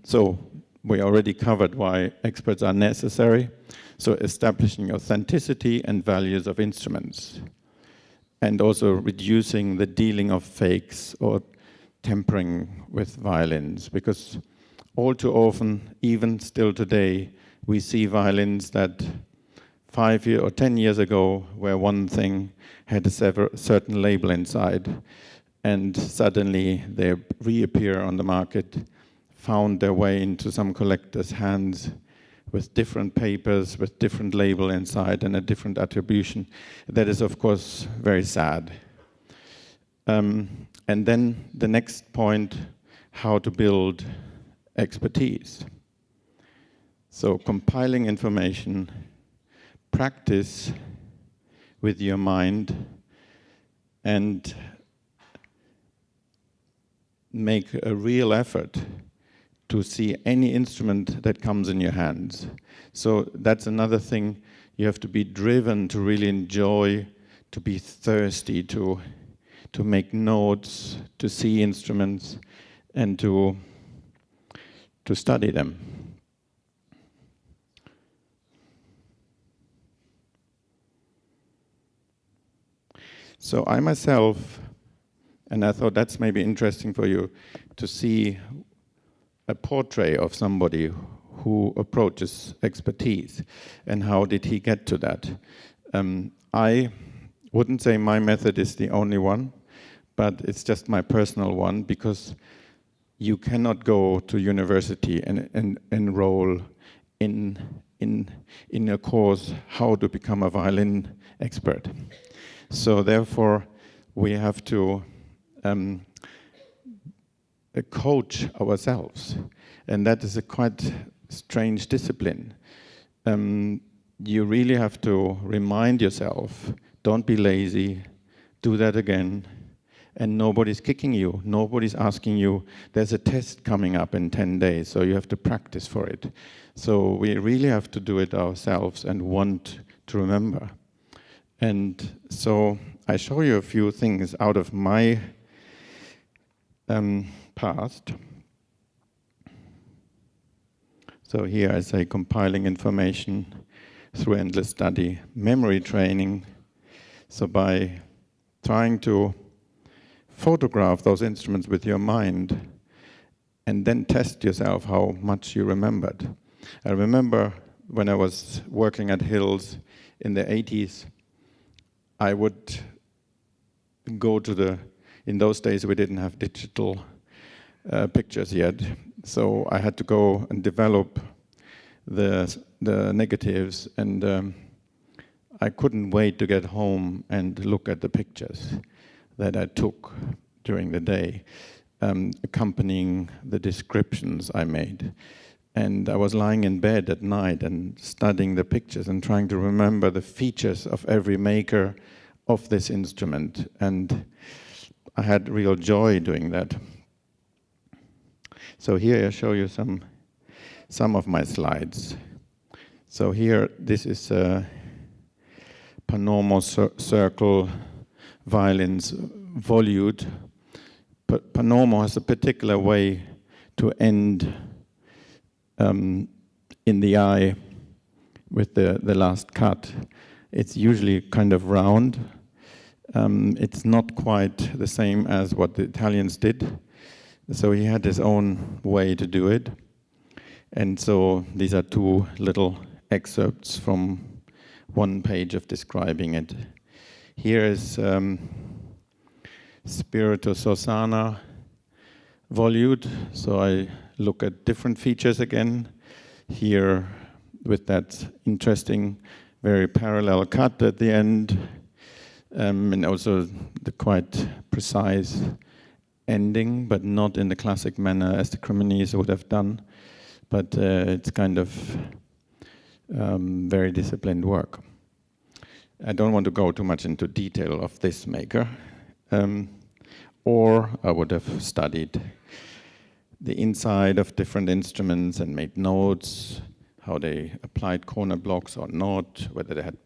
So we already covered why experts are necessary. So establishing authenticity and values of instruments, and also reducing the dealing of fakes or tampering with violins, because all too often, even still today, we see violins that 5 years or 10 years ago were one thing, had a certain label inside, and suddenly they reappear on the market, found their way into some collector's hands with different papers, with different label inside and a different attribution. That is, of course, very sad. And then the next point, how to build expertise. So compiling information, practice with your mind, and make a real effort to see any instrument that comes in your hands. So that's another thing. You have to be driven to really enjoy, to be thirsty, to make notes, to see instruments, and to study them. So I myself, and I thought that's maybe interesting for you to see a portrait of somebody who approaches expertise and how did he get to that. I wouldn't say my method is the only one, but it's just my personal one, because you cannot go to university and enroll in a course how to become a violin expert. So therefore we have to coach ourselves, and that is a quite strange discipline. You really have to remind yourself, don't be lazy, do that again, and nobody's kicking you, nobody's asking you, there's a test coming up in 10 days, so you have to practice for it. So we really have to do it ourselves and want to remember. And so I show you a few things out of my past. So here I say compiling information through endless study, memory training. So by trying to photograph those instruments with your mind and then test yourself how much you remembered. I remember when I was working at Hills in the 80s, I would go to in those days we didn't have digital pictures yet, so I had to go and develop the negatives, and I couldn't wait to get home and look at the pictures that I took during the day, accompanying the descriptions I made. And I was lying in bed at night and studying the pictures and trying to remember the features of every maker of this instrument. And I had real joy doing that. So here I show you some of my slides. So here, this is Panormo circle violins volute. Panormo has a particular way to end in the eye with the last cut. It's usually kind of round. It's not quite the same as what the Italians did. So he had his own way to do it. And so these are two little excerpts from one page of describing it. Here is Spirito Sosana volute. So I look at different features again. Here with that interesting, very parallel cut at the end, and also the quite precise ending, but not in the classic manner as the Cremonese would have done. But it's kind of very disciplined work. I don't want to go too much into detail of this maker, or I would have studied the inside of different instruments and made notes, how they applied corner blocks or not, whether they had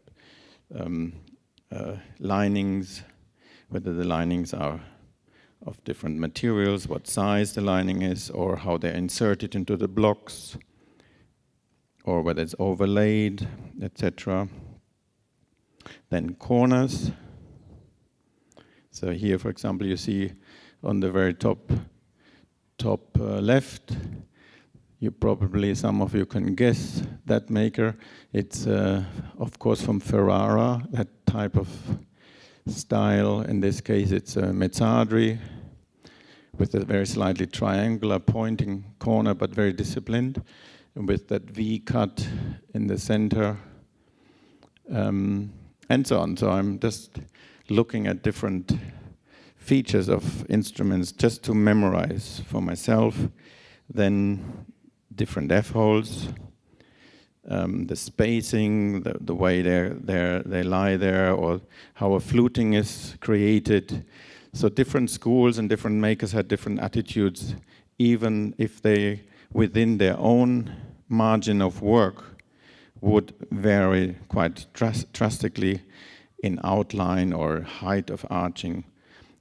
linings, whether the linings are of different materials, what size the lining is, or how they're inserted into the blocks, or whether it's overlaid, etc. Then corners. So here, for example, you see on the very top left, you probably, some of you can guess that maker. It's, of course, from Ferrara, that type of style. In this case, it's a mezzadri with a very slightly triangular pointing corner, but very disciplined, and with that V cut in the center, and so on. So I'm just looking at different features of instruments just to memorize for myself. Then different F-holes, the spacing, the way they lie there, or how a fluting is created. So different schools and different makers had different attitudes, even if they, within their own margin of work, would vary quite drastically in outline or height of arching.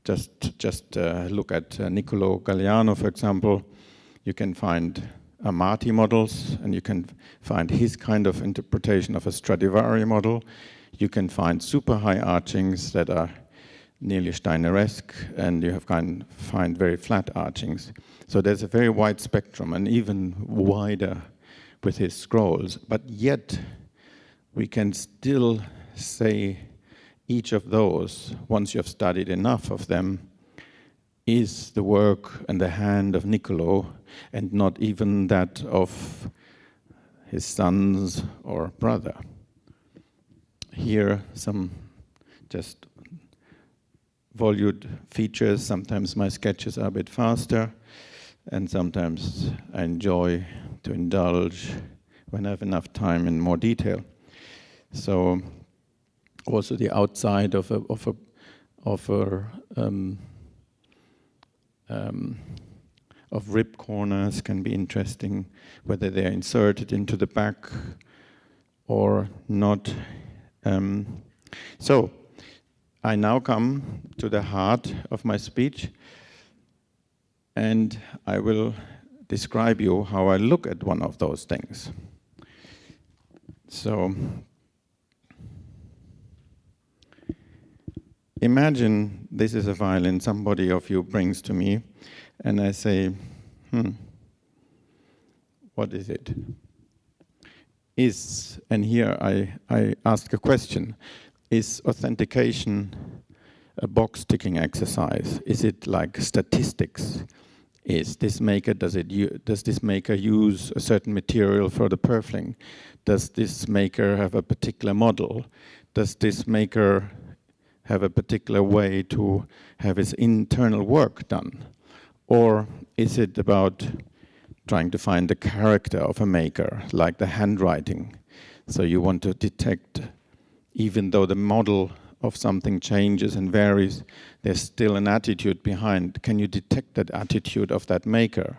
Just look at Niccolo Galliano, for example. You can find Amati models, and you can find his kind of interpretation of a Stradivari model. You can find super high archings that are nearly Steineresque, and you have find very flat archings. So there's a very wide spectrum, and even wider with his scrolls. But yet, we can still say each of those, once you have studied enough of them, is the work and the hand of Niccolo, and not even that of his sons or brother. Here, some just volute features. Sometimes my sketches are a bit faster, and sometimes I enjoy to indulge when I have enough time in more detail. So also the outside of rib corners can be interesting, whether they are inserted into the back or not. So I now come to the heart of my speech, and I will describe you how I look at one of those things. So imagine this is a violin somebody of you brings to me, and I say, what is it? And here I ask a question. Is authentication a box-ticking exercise? Is it like statistics? Does this maker use a certain material for the purfling? Does this maker have a particular model? Does this maker have a particular way to have his internal work done? Or is it about trying to find the character of a maker, like the handwriting? So you want to detect, even though the model of something changes and varies, there's still an attitude behind. Can you detect that attitude of that maker?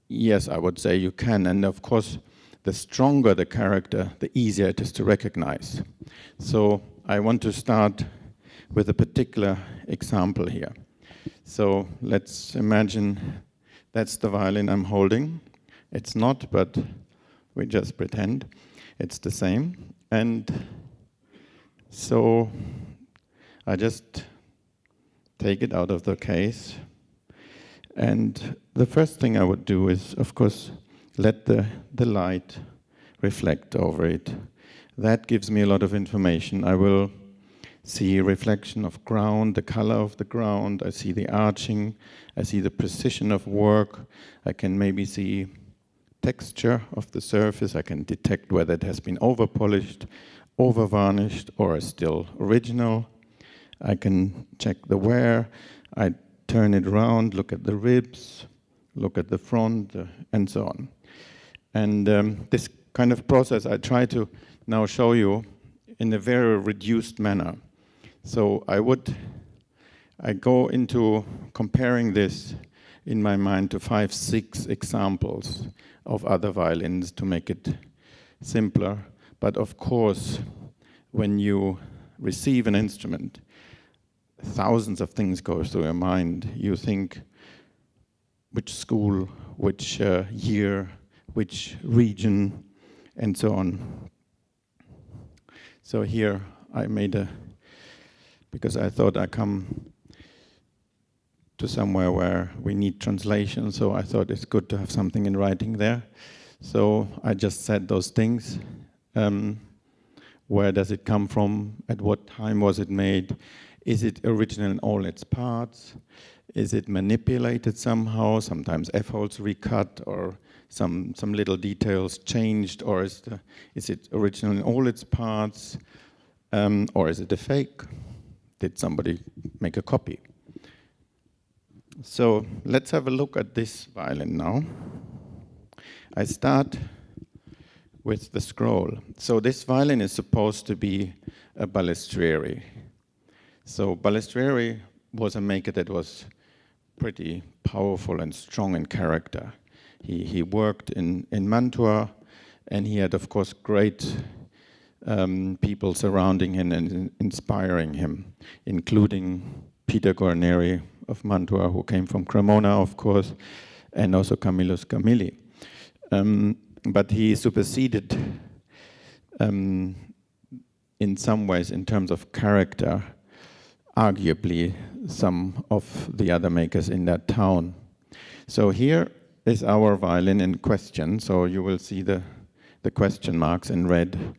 Yes, I would say you can. And of course, the stronger the character, the easier it is to recognize. So I want to start with a particular example here. So let's imagine that's the violin I'm holding. It's not, but we just pretend it's the same. And so I just take it out of the case. And the first thing I would do is, of course, let the light reflect over it. That gives me a lot of information. I will see reflection of ground, the color of the ground. I see the arching. I see the precision of work. I can maybe see texture of the surface. I can detect whether it has been over-polished, over-varnished, or is still original. I can check the wear. I turn it around, look at the ribs, look at the front, and so on. And this kind of process I try to now show you in a very reduced manner. So I go into comparing this in my mind to 5, 6 examples of other violins to make it simpler. But of course, when you receive an instrument, thousands of things go through your mind. You think which school, which year, which region, and so on. So here I made because I thought I come to somewhere where we need translation, so I thought it's good to have something in writing there. So I just said those things. Where does it come from? At what time was it made? Is it original in all its parts? Is it manipulated somehow? Sometimes F-holes recut, or some little details changed, or is it original in all its parts? Or is it a fake? Did somebody make a copy? So let's have a look at this violin now. I start with the scroll. So this violin is supposed to be a Balestrieri. So Balestrieri was a maker that was pretty powerful and strong in character. He worked in Mantua, and he had, of course, great people surrounding him and inspiring him, including Peter Guarneri of Mantua, who came from Cremona, of course, and also Camillus Camilli. But he superseded, in some ways, in terms of character, arguably some of the other makers in that town. So here is our violin in question. So you will see the question marks in red.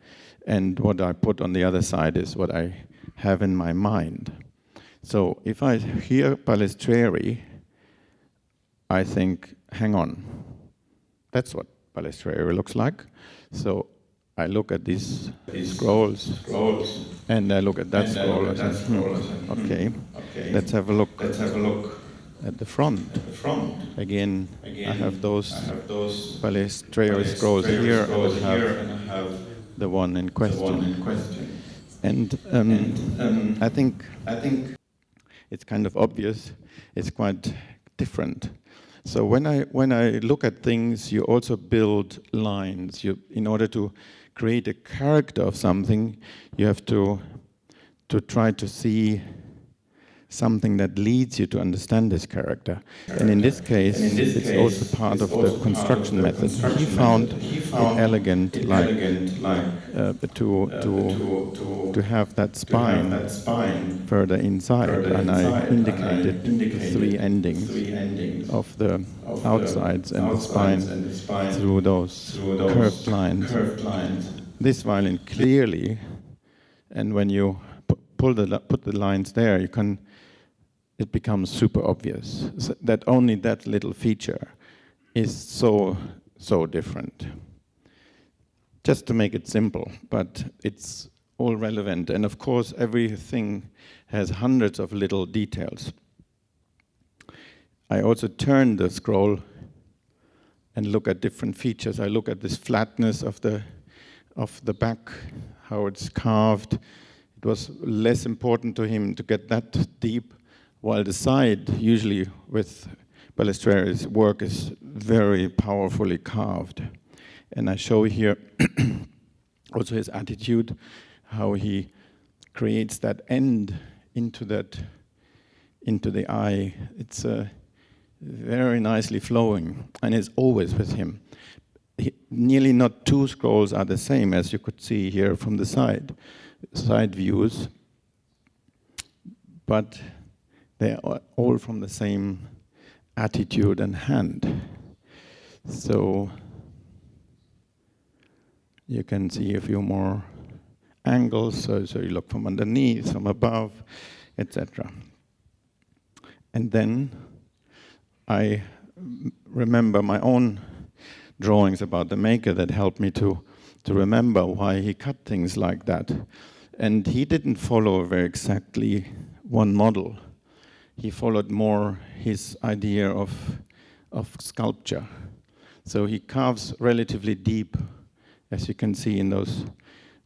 And what I put on the other side is what I have in my mind. So if I hear Balestrieri, I think, hang on, that's what Balestrieri looks like. So I look at these scrolls, and I look at that scroll. I think, okay, let's have a look at the front. Again, I have those Balestrieri scrolls here, and I have the one in question. And I think it's kind of obvious. It's quite different. So when I look at things, you also build lines. In order to create a character of something, you have to try to see something that leads you to understand this character. And in this case, it's also part of the construction method. He found it elegant, to have that spine further inside, and I indicated the three endings of the outsides and the spine through those curved lines. This violin clearly, and when you put the lines there, it becomes super obvious that only that little feature is so different. Just to make it simple, but it's all relevant. And of course, everything has hundreds of little details. I also turn the scroll and look at different features. I look at this flatness of the back, how it's carved. It was less important to him to get that deep, while the side, usually with Balestrieri's work, is very powerfully carved. And I show here also his attitude, how he creates that end into the eye. It's very nicely flowing, and it's always with him. Nearly not two scrolls are the same, as you could see here from the side views, but they are all from the same attitude and hand. So you can see a few more angles, so you look from underneath, from above, etc. And then I remember my own drawings about the maker that helped me to remember why he cut things like that. And he didn't follow very exactly one model. He followed more his idea of sculpture. So he carves relatively deep, as you can see in those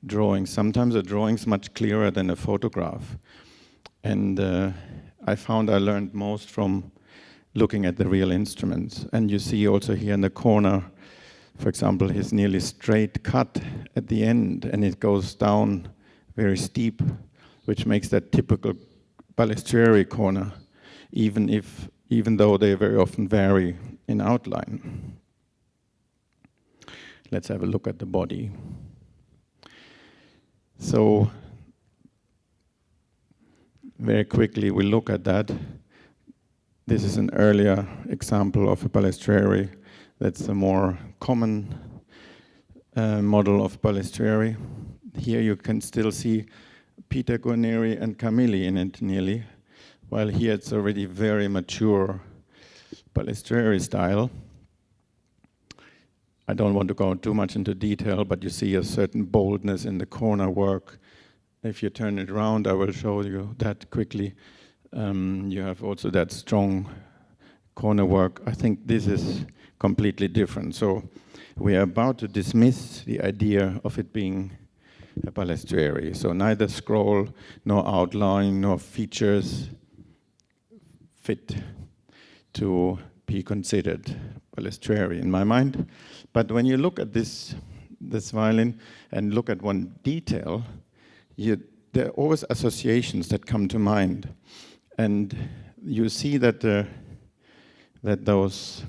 drawings. Sometimes a drawing's much clearer than a photograph. And I found I learned most from looking at the real instruments. And you see also here in the corner, for example, his nearly straight cut at the end, and it goes down very steep, which makes that typical Balestrieri corner, even though they very often vary in outline. Let's have a look at the body. So very quickly we look at that. This is an earlier example of a Balestrieri. That's a more common model of Balestrieri. Here you can still see Peter Guarneri and Camilli in it nearly, while here it's already very mature Balestrieri style. I don't want to go too much into detail, but you see a certain boldness in the corner work. If you turn it around, I will show you that quickly. You have also that strong corner work. I think this is completely different. So we are about to dismiss the idea of it being a Balestrieri. So neither scroll, nor outline, nor features fit to be considered Balestrieri in my mind. But when you look at this violin and look at one detail, there are always associations that come to mind. And you see that that those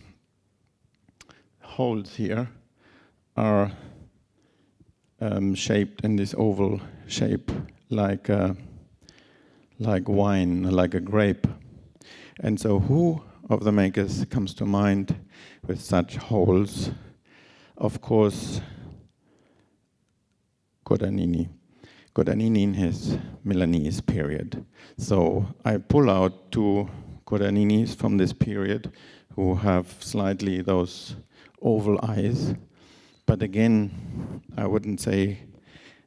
holes here are shaped in this oval shape, like like wine, like a grape. And so who of the makers comes to mind with such holes? Of course, Guadagnini. Guadagnini in his Milanese period. So I pull out 2 Guadagninis from this period who have slightly those oval eyes. But again, I wouldn't say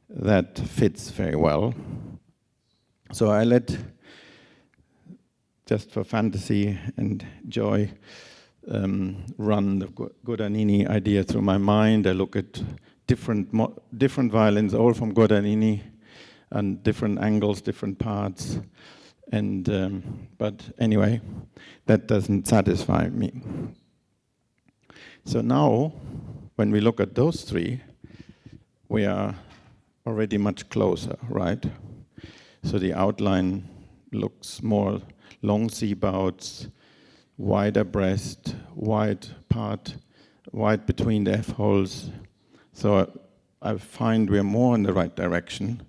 that fits very well. So I let, just for fantasy and joy, run the Guadagnini idea through my mind. I look at different violins, all from Guadagnini, and different angles, different parts. And but anyway, that doesn't satisfy me. So now, when we look at those 3, we are already much closer, right? So the outline looks more long C-bouts, wider breast, wide part, wide between the F-holes. So I find we're more in the right direction,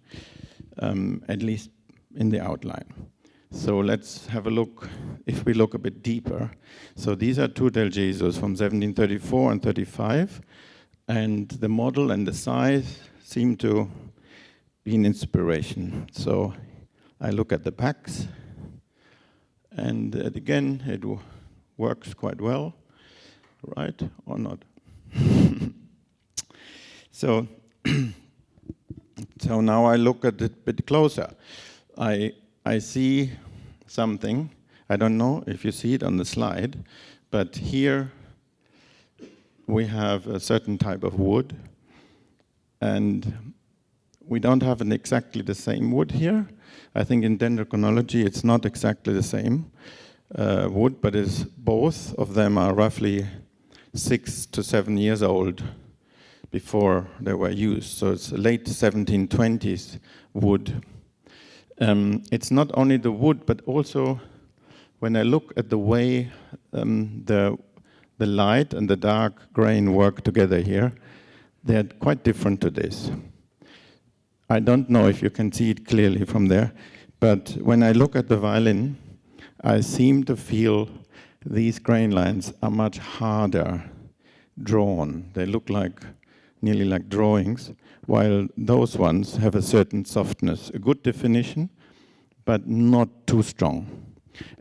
at least in the outline. So let's have a look, if we look a bit deeper. So these are 2 Del Jesus from 1734 and 35, and the model and the size seem to be an inspiration. So I look at the backs, and again, it works quite well, right, or not? So now I look at it a bit closer. I see something. I don't know if you see it on the slide, but here we have a certain type of wood, and we don't have exactly the same wood here. I think in dendrochronology it's not exactly the same wood, but both of them are roughly 6 to 7 years old before they were used. So it's late 1720s wood. It's not only the wood, but also when I look at the way the light and the dark grain work together here, they're quite different to this. I don't know if you can see it clearly from there, but when I look at the violin, I seem to feel these grain lines are much harder drawn. They look like nearly like drawings, while those ones have a certain softness, a good definition, but not too strong.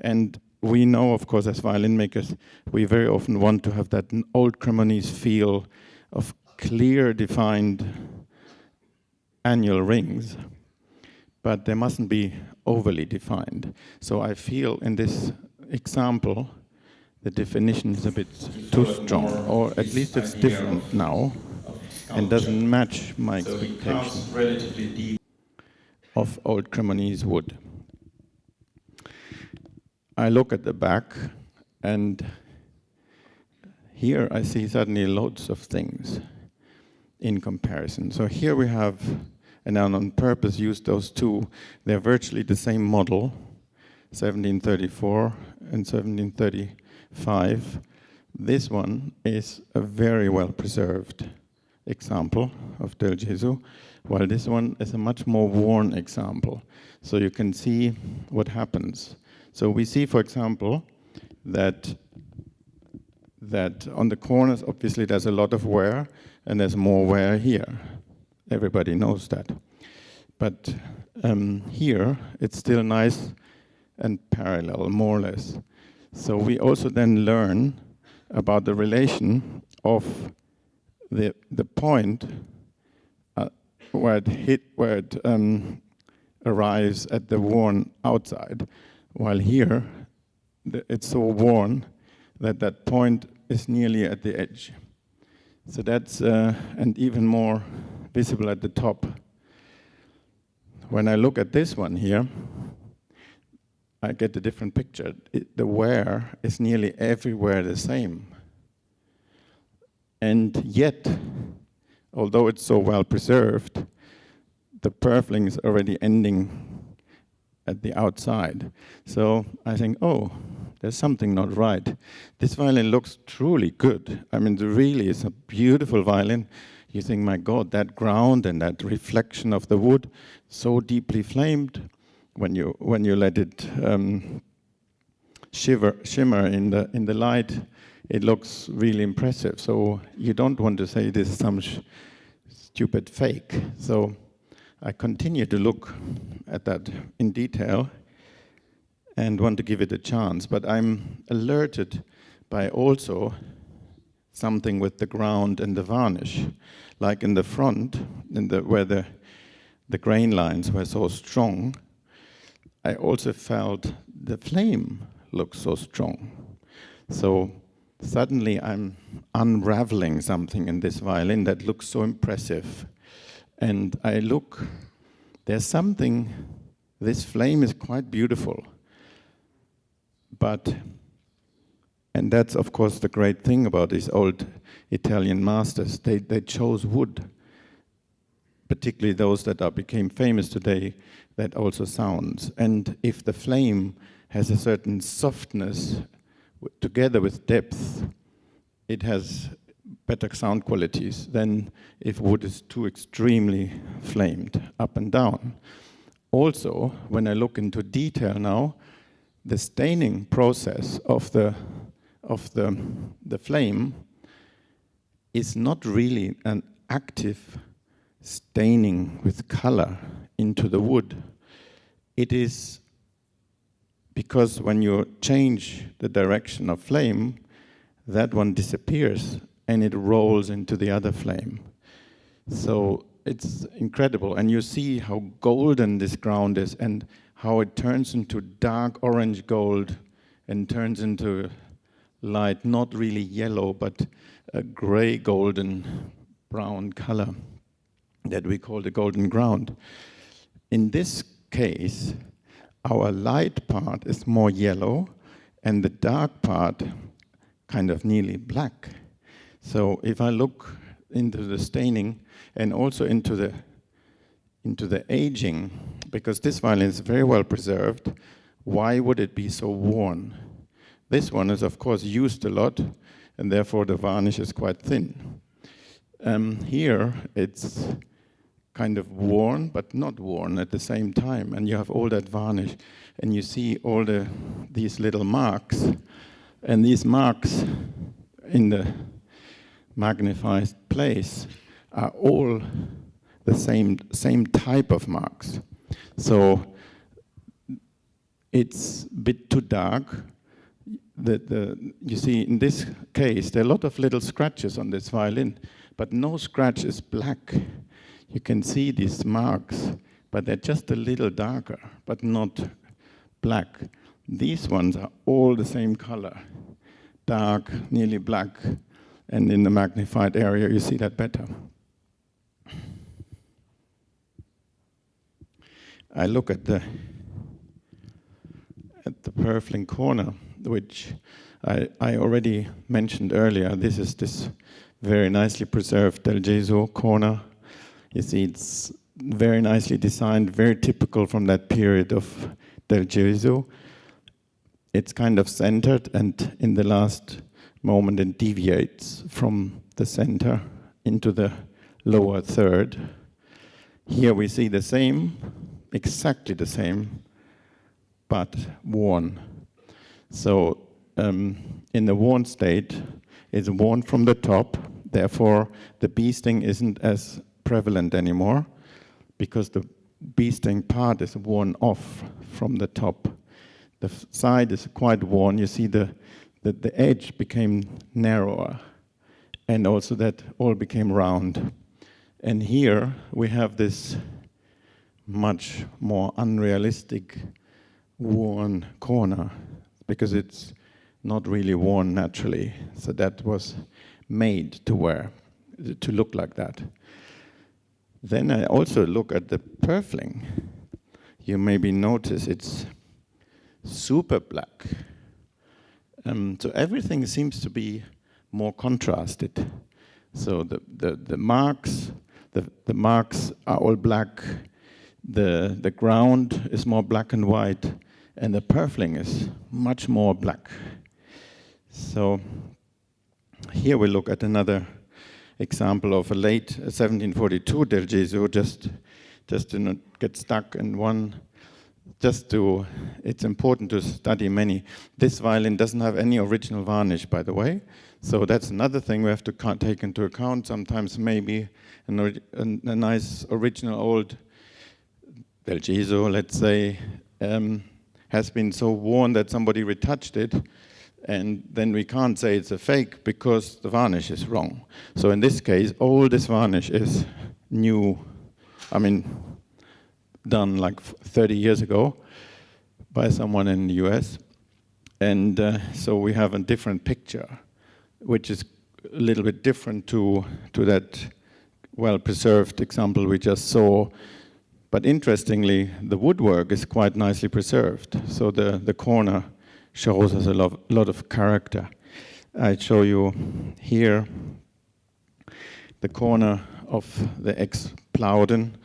And we know, of course, as violin makers, we very often want to have that old Cremonese feel of clear, defined annual rings, but they mustn't be overly defined. So I feel in this example, the definition is a bit too strong, or at least it's different now, and doesn't match my expectation of old Cremonese wood. I look at the back, and here I see suddenly loads of things in comparison. So here we have, and I on purpose used those 2, they're virtually the same model, 1734 and 1735. This one is a very well preserved example of Del Gesù, while this one is a much more worn example. So you can see what happens. So we see, for example, that on the corners, obviously there's a lot of wear, and there's more wear here. Everybody knows that. But here, it's still nice and parallel, more or less. So we also then learn about the relation of the point where it arrives at the worn outside, while here it's so worn that that point is nearly at the edge. So that's and even more visible at the top. When I look at this one here, I get a different picture. The wear is nearly everywhere the same. And yet, although it's so well preserved, the purfling is already ending at the outside. So I think, oh, there's something not right. This violin looks truly good. I mean, really, it's a beautiful violin. You think, my God, that ground and that reflection of the wood, so deeply flamed, when you let it shimmer in the light, it looks really impressive. So you don't want to say this is some stupid fake. So I continue to look at that in detail and want to give it a chance. But I'm alerted by also something with the ground and the varnish. Like in the front, where the grain lines were so strong, I also felt the flame looked so strong. So suddenly I'm unraveling something in this violin that looks so impressive. And I look, there's something, this flame is quite beautiful. But, and that's of course the great thing about these old Italian masters, they chose wood, particularly those that became famous today, that also sounds. And if the flame has a certain softness, together with depth, it has better sound qualities than if wood is too extremely flamed up and down. Also, when I look into detail now, the staining process of the flame is not really an active staining with color into the wood. It is because when you change the direction of flame, that one disappears and it rolls into the other flame. So it's incredible. And you see how golden this ground is and how it turns into dark orange gold and turns into light, not really yellow, but a gray golden brown color that we call the golden ground. In this case, our light part is more yellow and the dark part kind of nearly black. So if I look into the staining and also into the aging, because this violin is very well preserved, why would it be so worn? This one is of course used a lot and therefore the varnish is quite thin. Here it's kind of worn but not worn at the same time, and you have all that varnish and you see all these little marks, and these marks in the magnified place are all the same type of marks. So it's a bit too dark. You see, in this case, there are a lot of little scratches on this violin, but no scratch is black. You can see these marks, but they're just a little darker, but not black. These ones are all the same color, dark, nearly black, and in the magnified area you see that better. I look at the purfling corner, which I already mentioned earlier. This is this very nicely preserved Del Gesù corner. You see, it's very nicely designed, very typical from that period of Del Gesù. It's kind of centered, and in the last moment it deviates from the center into the lower third. Here we see the same, exactly the same, but worn. So in the worn state, it's worn from the top, therefore the bee sting isn't as prevalent anymore because the bee sting part is worn off from the top. The side is quite worn. You see the edge became narrower, and also that all became round. And here we have this much more unrealistic worn corner because it's not really worn naturally. So that was made to look like that. Then I also look at the purfling. You maybe notice it's super black. So everything seems to be more contrasted. So the marks are all black. The ground is more black and white, and the purfling is much more black. So here we look at another example of a late 1742 Del Gesù, just to not get stuck in one it's important to study many. This violin doesn't have any original varnish, by the way. So that's another thing we have to take into account. Sometimes maybe a nice original old Del Geso, let's say, has been so worn that somebody retouched it, and then we can't say it's a fake because the varnish is wrong. So in this case, all this varnish is new, done like 30 years ago by someone in the US. And so we have a different picture, which is a little bit different to that well-preserved example we just saw. But interestingly, the woodwork is quite nicely preserved. So the corner shows us a lot of character. I show you here the corner of the ex-Plauden.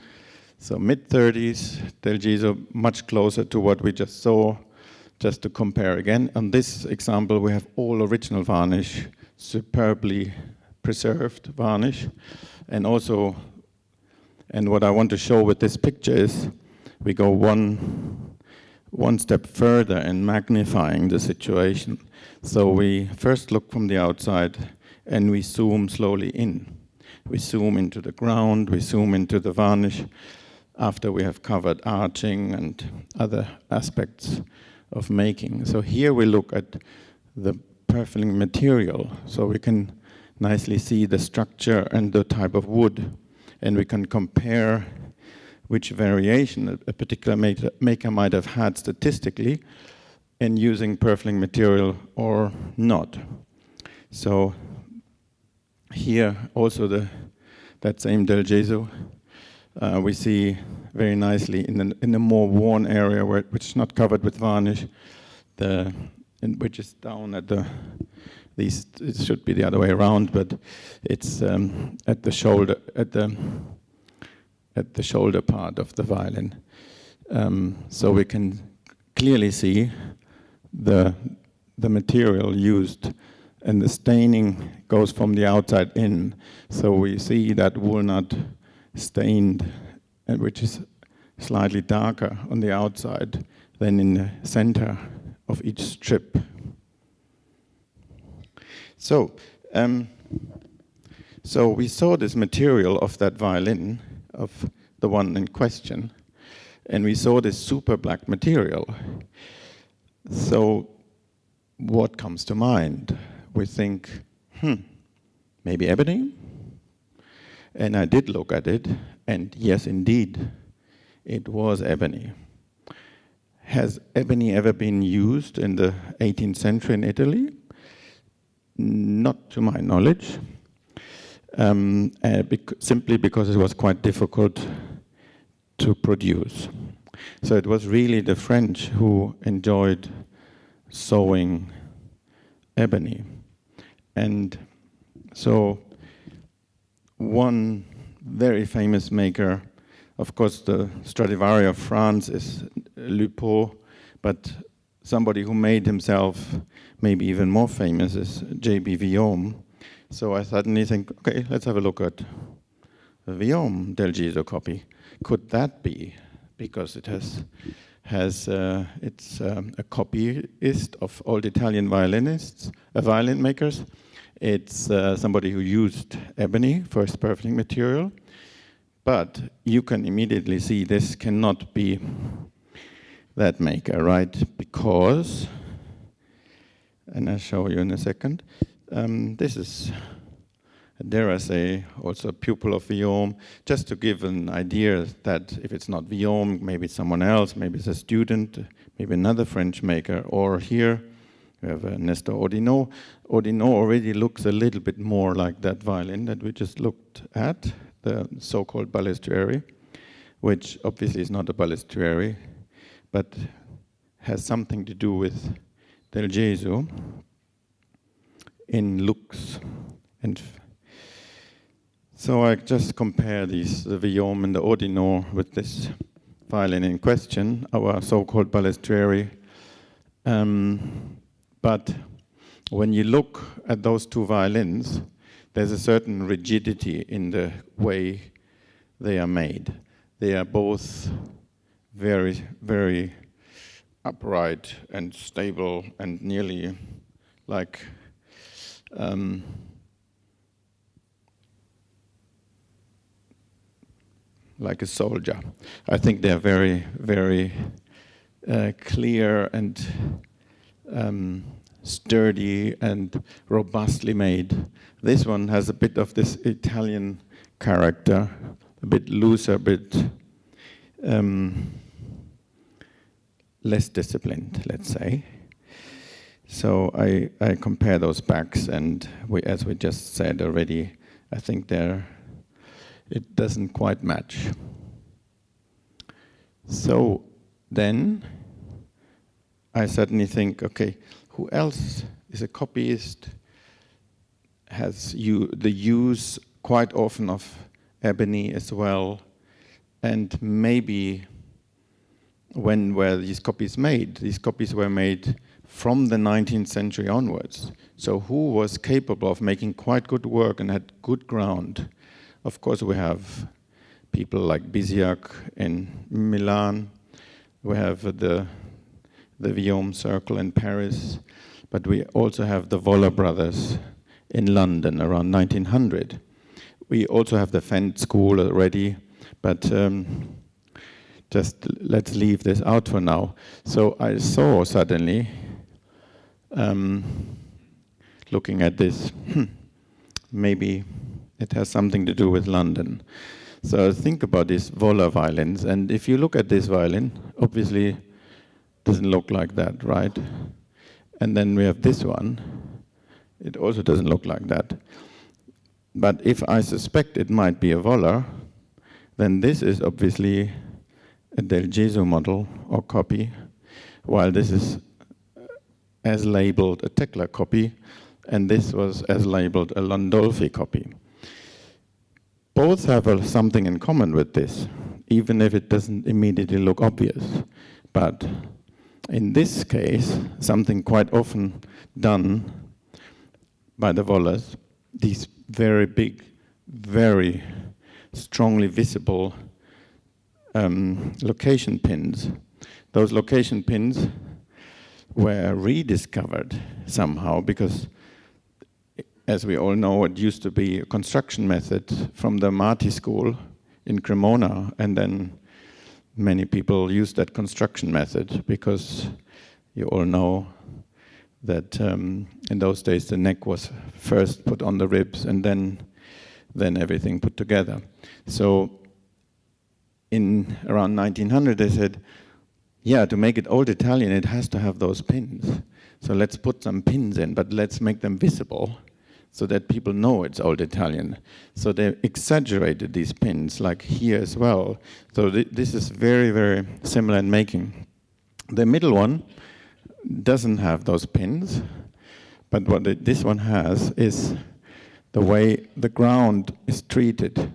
So mid-30s, Del Geso, much closer to what we just saw. Just to compare again, on this example we have all original varnish, superbly preserved varnish, and what I want to show with this picture is we go one step further in magnifying the situation. So we first look from the outside and we zoom slowly in. We zoom into the ground, we zoom into the varnish after we have covered arching and other aspects of making. So here we look at the purfling material, so we can nicely see the structure and the type of wood, and we can compare which variation a particular maker might have had statistically in using purfling material or not. So here also that same Del Geso we see very nicely in a more worn area which is not covered with varnish, which is down at it should be the other way around, but it's at the shoulder part of the violin. So we can clearly see the material used, and the staining goes from the outside in. So we see that walnut stained, which is slightly darker on the outside than in the center of each strip. So we saw this material of that violin, of the one in question, and we saw this super black material. So what comes to mind? We think, maybe ebony? And I did look at it, and yes, indeed, it was ebony. Has ebony ever been used in the 18th century in Italy? Not to my knowledge, simply because it was quite difficult to produce. So it was really the French who enjoyed sewing ebony. And so one very famous maker, of course the Stradivari of France is Lupeau, but somebody who made himself maybe even more famous is J.B. Villaume. So I suddenly think, okay, let's have a look at the Villaume Del Geso copy. Could that be? Because it it's a copyist of old Italian violin makers. It's somebody who used ebony for his purfling material. But you can immediately see this cannot be that maker, right? Because, and I'll show you in a second, this is, dare I say, also a pupil of Villaume, just to give an idea that if it's not Villaume, maybe it's someone else, maybe it's a student, maybe another French maker, or here we have Nestor Ordinot. Ordinot already looks a little bit more like that violin that we just looked at, the so-called Balestrieri, which obviously is not a Balestrieri, but has something to do with Del Geso in looks. And so I just compare these, the Villaume and the Ordinot, with this violin in question, our so-called Balestrieri. But when you look at those two violins, there's a certain rigidity in the way they are made. They are both very, very upright and stable and nearly like a soldier. I think they're very, very clear and sturdy and robustly made. This one has a bit of this Italian character, a bit looser, a bit less disciplined, let's say. So I compare those backs, and as we just said already, I think it doesn't quite match. So then I suddenly think, okay, who else is a copyist, has the use quite often of ebony as well, and maybe when were these copies made? These copies were made from the 19th century onwards. So who was capable of making quite good work and had good ground? Of course, we have people like Biziac in Milan. We have the Viome Circle in Paris. But we also have the Woller brothers in London around 1900. We also have the Fendt School already, but just let's leave this out for now. So I saw suddenly, looking at this, maybe it has something to do with London. So think about these Woller violins, and if you look at this violin, obviously it doesn't look like that, right? And then we have this one. It also doesn't look like that. But if I suspect it might be a Woller, then this is obviously a Del Gesù model or copy, while this is as labeled a Tekla copy, and this was as labeled a Landolfi copy. Both have something in common with this, even if it doesn't immediately look obvious. But in this case, something quite often done by the Wollers, these very big, very strongly visible location pins. Those location pins were rediscovered somehow because, as we all know, it used to be a construction method from the Marti school in Cremona, and then many people used that construction method because you all know that in those days the neck was first put on the ribs and then everything put together. So in around 1900 they said, yeah, to make it old Italian it has to have those pins. So let's put some pins in, but let's make them visible so that people know it's old Italian. So they exaggerated these pins, like here as well. So this is very, very similar in making. The middle one doesn't have those pins, but what this one has is the way the ground is treated.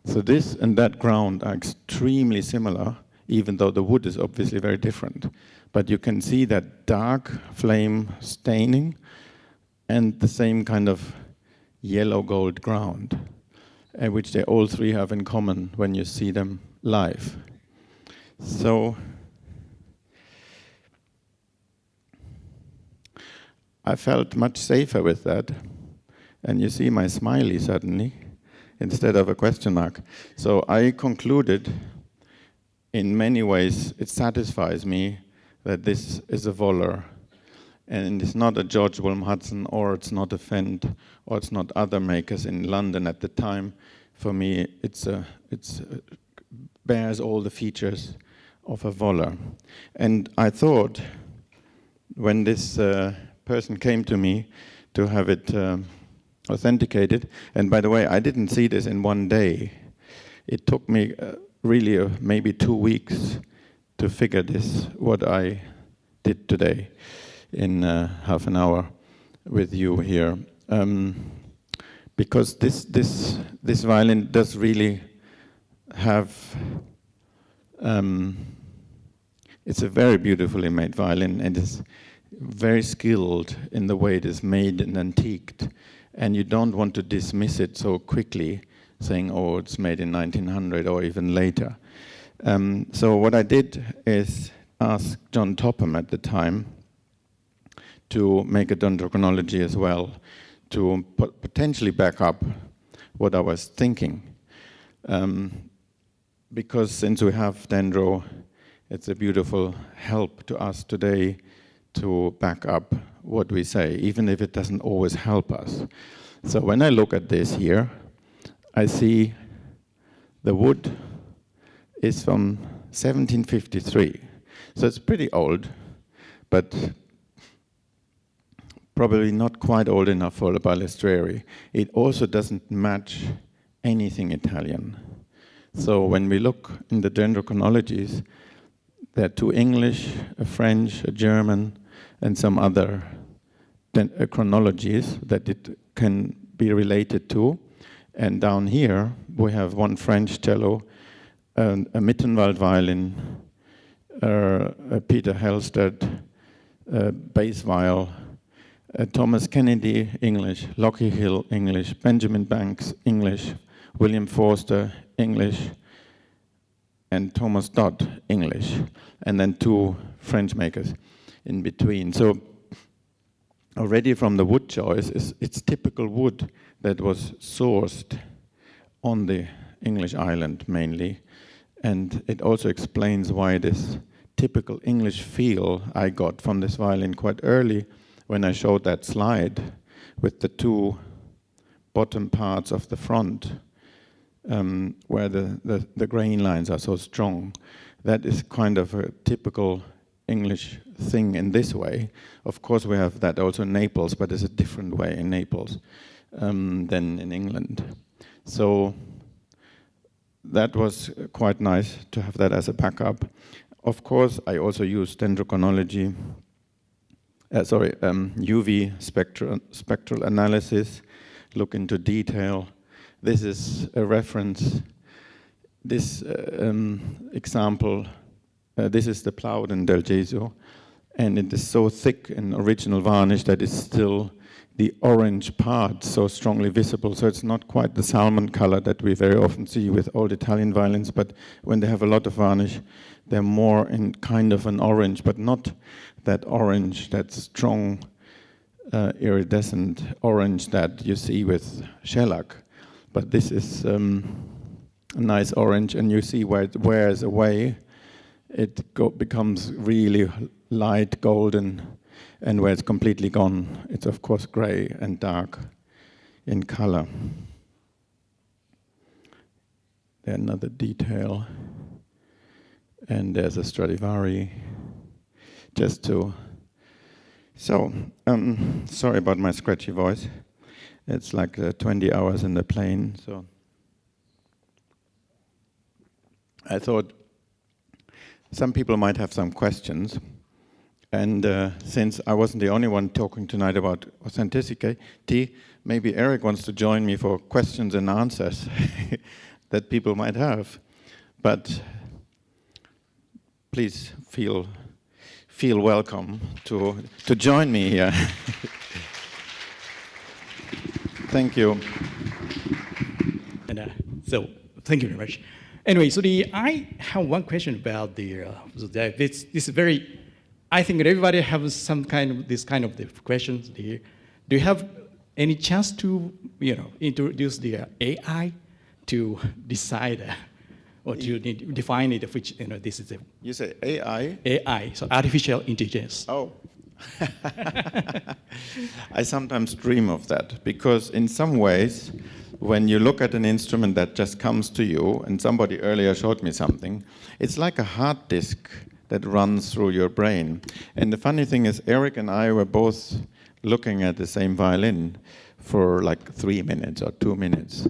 So this and that ground are extremely similar, even though the wood is obviously very different. But you can see that dark flame staining and the same kind of yellow gold ground, which they all three have in common when you see them live. So I felt much safer with that. And you see my smiley suddenly, instead of a question mark. So I concluded, in many ways, it satisfies me that this is a Woller. And it's not a George William Hudson, or it's not a Fendt, or it's not other makers in London at the time. For me, it bears all the features of a Woller. And I thought, when this person came to me to have it authenticated, and by the way, I didn't see this in one day. It took me really maybe 2 weeks to figure this, what I did today, in half an hour with you here, because this violin does really have. It's a very beautifully made violin, and it's very skilled in the way it is made and antiqued, and you don't want to dismiss it so quickly, saying, "Oh, it's made in 1900 or even later." So what I did is ask John Topham at the time to make a dendrochronology as well, to potentially back up what I was thinking. Because since we have dendro, it's a beautiful help to us today to back up what we say, even if it doesn't always help us. So when I look at this here, I see the wood is from 1753. So it's pretty old, but probably not quite old enough for the Balestrieri. It also doesn't match anything Italian. So when we look in the dendrochronologies, there are 2 English, a French, a German, and some other chronologies that it can be related to. And down here, we have 1 French cello, a Mittenwald violin, a Peter Hellstedt bass viol, Thomas Kennedy, English, Lockie Hill, English, Benjamin Banks, English, William Forster, English, and Thomas Dodd, English, and then 2 French makers in between. So already from the wood choice, it's typical wood that was sourced on the English island mainly, and it also explains why this typical English feel I got from this violin quite early when I showed that slide with the 2 bottom parts of the front, where the grain lines are so strong. That is kind of a typical English thing in this way. Of course, we have that also in Naples, but it's a different way in Naples than in England. So that was quite nice to have that as a backup. Of course, I also use dendrochronology, UV spectral analysis, look into detail. This is a reference. This example, this is the Plauden del Gesù, and it is so thick in original varnish that it's still the orange part so strongly visible. So it's not quite the salmon color that we very often see with old Italian violins, but when they have a lot of varnish, they're more in kind of an orange, but not that orange, that strong iridescent orange that you see with shellac. But this is a nice orange, and you see where it wears away, it becomes really light golden, and where it's completely gone, it's of course gray and dark in color. There's another detail, and there's a Stradivari. Just to, so sorry about my scratchy voice. It's like 20 hours in the plane, so I thought some people might have some questions. And since I wasn't the only one talking tonight about authenticity, maybe Eric wants to join me for questions and answers that people might have. But please feel welcome to join me here. Thank you. And so, thank you very much. Anyway, so I have one question about this is very. I think that everybody has some kind of this kind of the questions here. Do you have any chance to introduce the AI to decide or to define it? Which this is a. You say AI? AI, so artificial intelligence. Oh. I sometimes dream of that, because in some ways, when you look at an instrument that just comes to you, and somebody earlier showed me something, it's like a hard disk that runs through your brain. And the funny thing is, Eric and I were both looking at the same violin for like 3 minutes or 2 minutes.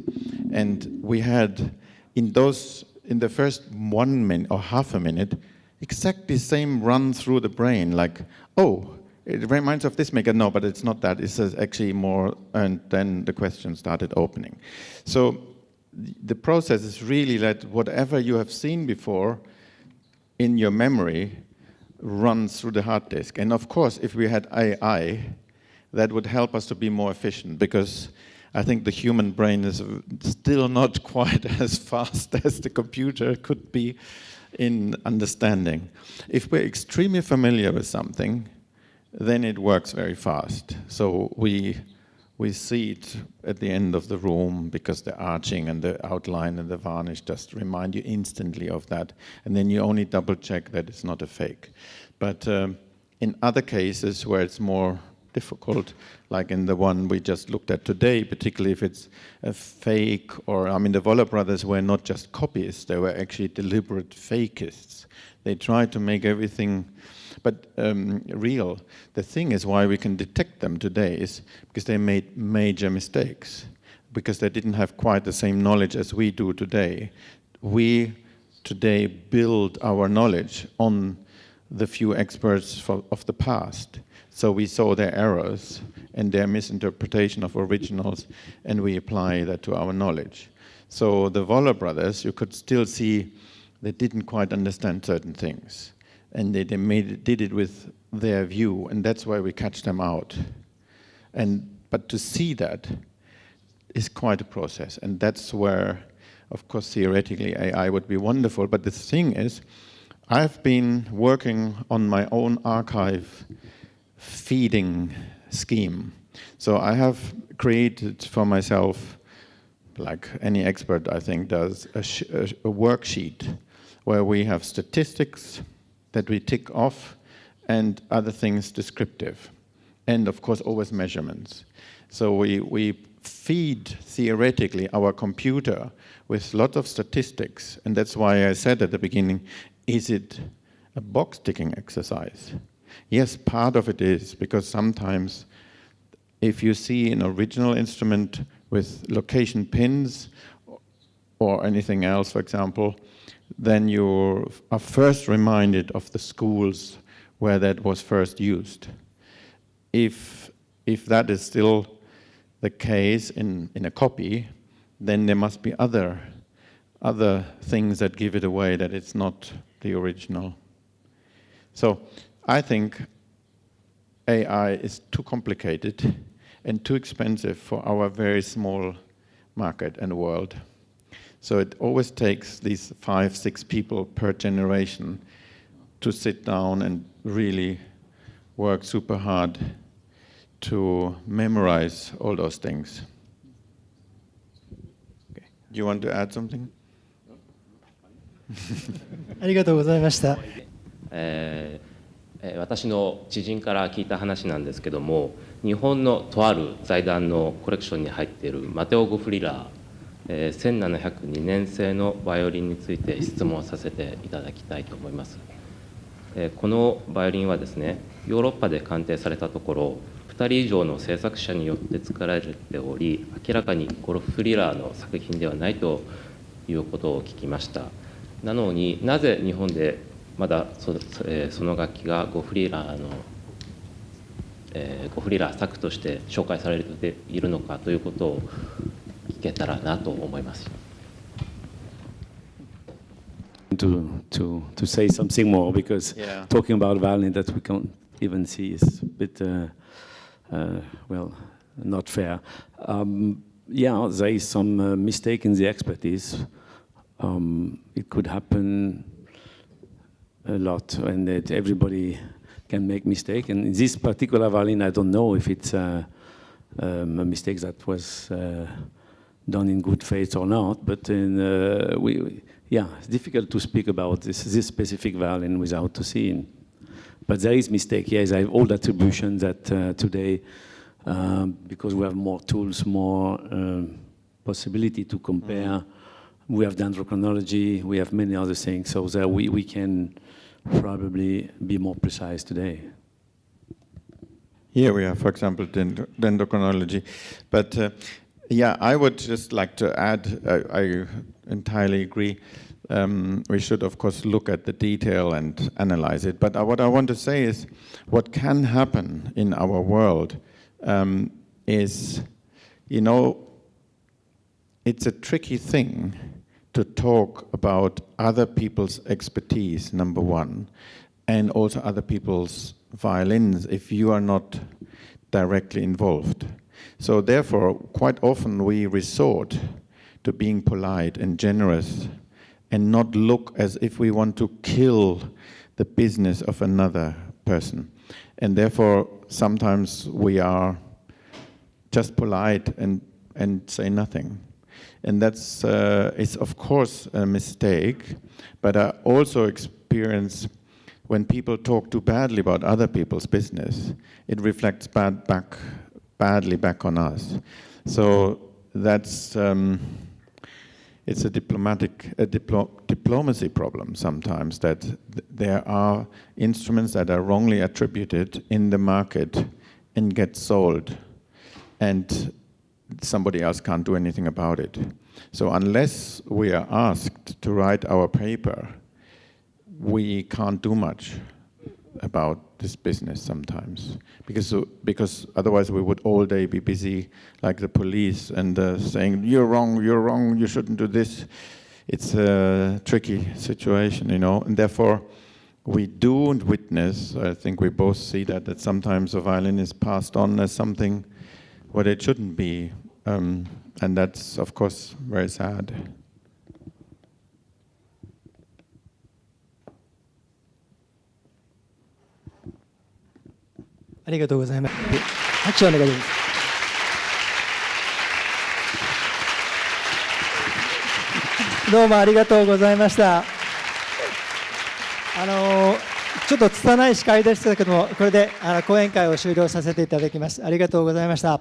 And we had, in the first 1 minute or half a minute, exactly the same run through the brain, like, oh, it reminds of this maker. No, but it's not that. It's actually more, and then the question started opening. So the process is really that whatever you have seen before in your memory runs through the hard disk. And of course, if we had AI, that would help us to be more efficient, because I think the human brain is still not quite as fast as the computer could be. in understanding. If we're extremely familiar with something, then it works very fast. So we see it at the end of the room because the arching and the outline and the varnish just remind you instantly of that. And then you only double check that it's not a fake. But in other cases where it's more difficult, like in the one we just looked at today, particularly if it's a fake, or I mean the Woller brothers were not just copyists, they were actually deliberate fakists. They tried to make everything but real. The thing is why we can detect them today is because they made major mistakes, because they didn't have quite the same knowledge as we do today. We today build our knowledge on the few experts of the past. So we saw their errors and their misinterpretation of originals, and we apply that to our knowledge. So the Woller brothers, you could still see they didn't quite understand certain things, and they did it with their view, and that's why we catch them out. But to see that is quite a process, and that's where, of course, theoretically AI would be wonderful. But the thing is, I've been working on my own archive feeding scheme. So I have created for myself, like any expert I think does, a worksheet where we have statistics that we tick off and other things descriptive. And of course always measurements. So we feed theoretically our computer with lots of statistics, and that's why I said at the beginning, is it a box ticking exercise? Yes, part of it is, because sometimes if you see an original instrument with location pins or anything else, for example, then you are first reminded of the schools where that was first used. If that is still the case in a copy, then there must be other things that give it away that it's not the original. So I think AI is too complicated and too expensive for our very small market and world. So it always takes these 5-6 people per generation to sit down and really work super hard to memorize all those things. Okay. Do you want to add something? ありがとうございました。私の知人から聞いた話なんですけども、日本のとある財団のコレクションに入っているマテオ・ゴフリラー、1702年製のバイオリンについて質問させていただきたいと思います。このバイオリンはですね、ヨーロッパで鑑定されたところ、2人以上の制作者によって作られており、明らかにゴフリラーの作品ではないということを聞きました。なのになぜ日本でまだその楽器がゴフリラー作として紹介されているのかということを聞けたらなと思います。To say something more, because talking about violin that we can't even see is a bit well, not fair. Yeah, there is some mistake in the expertise. It could happen a lot, and that everybody can make mistake. And in this particular violin, I don't know if it's a mistake that was done in good faith or not. But yeah, it's difficult to speak about this specific violin without to see. But there is mistake. Yes, I have old attribution that today, because we have more tools, more possibility to compare. We have dendrochronology, we have many other things, so that we can probably be more precise today. Here we have, for example, dendrochronology. But yeah, I would just like to add, I entirely agree, we should of course look at the detail and analyze it. But what I want to say is, what can happen in our world is, you know, it's a tricky thing to talk about other people's expertise, number one, and also other people's violins if you are not directly involved. So therefore, quite often we resort to being polite and generous and not look as if we want to kill the business of another person. And therefore, sometimes we are just polite and say nothing. And that's it's of course a mistake, but I also experience when people talk too badly about other people's business, it reflects badly back on us. So that's it's a diplomacy problem sometimes, that there are instruments that are wrongly attributed in the market and get sold, and somebody else can't do anything about it. So unless we are asked to write our paper, we can't do much about this business sometimes, because otherwise we would all day be busy like the police and saying, you're wrong, you shouldn't do this. It's a tricky situation, you know, and therefore we do witness, I think we both see that sometimes the violin is passed on as something what it shouldn't be, and that's of course very sad. ありがとうございます。拍手をお願いします。どうもありがとうございました。ちょっと拙い司会でしたけども、これで講演会を終了させていただきます。ありがとうございました。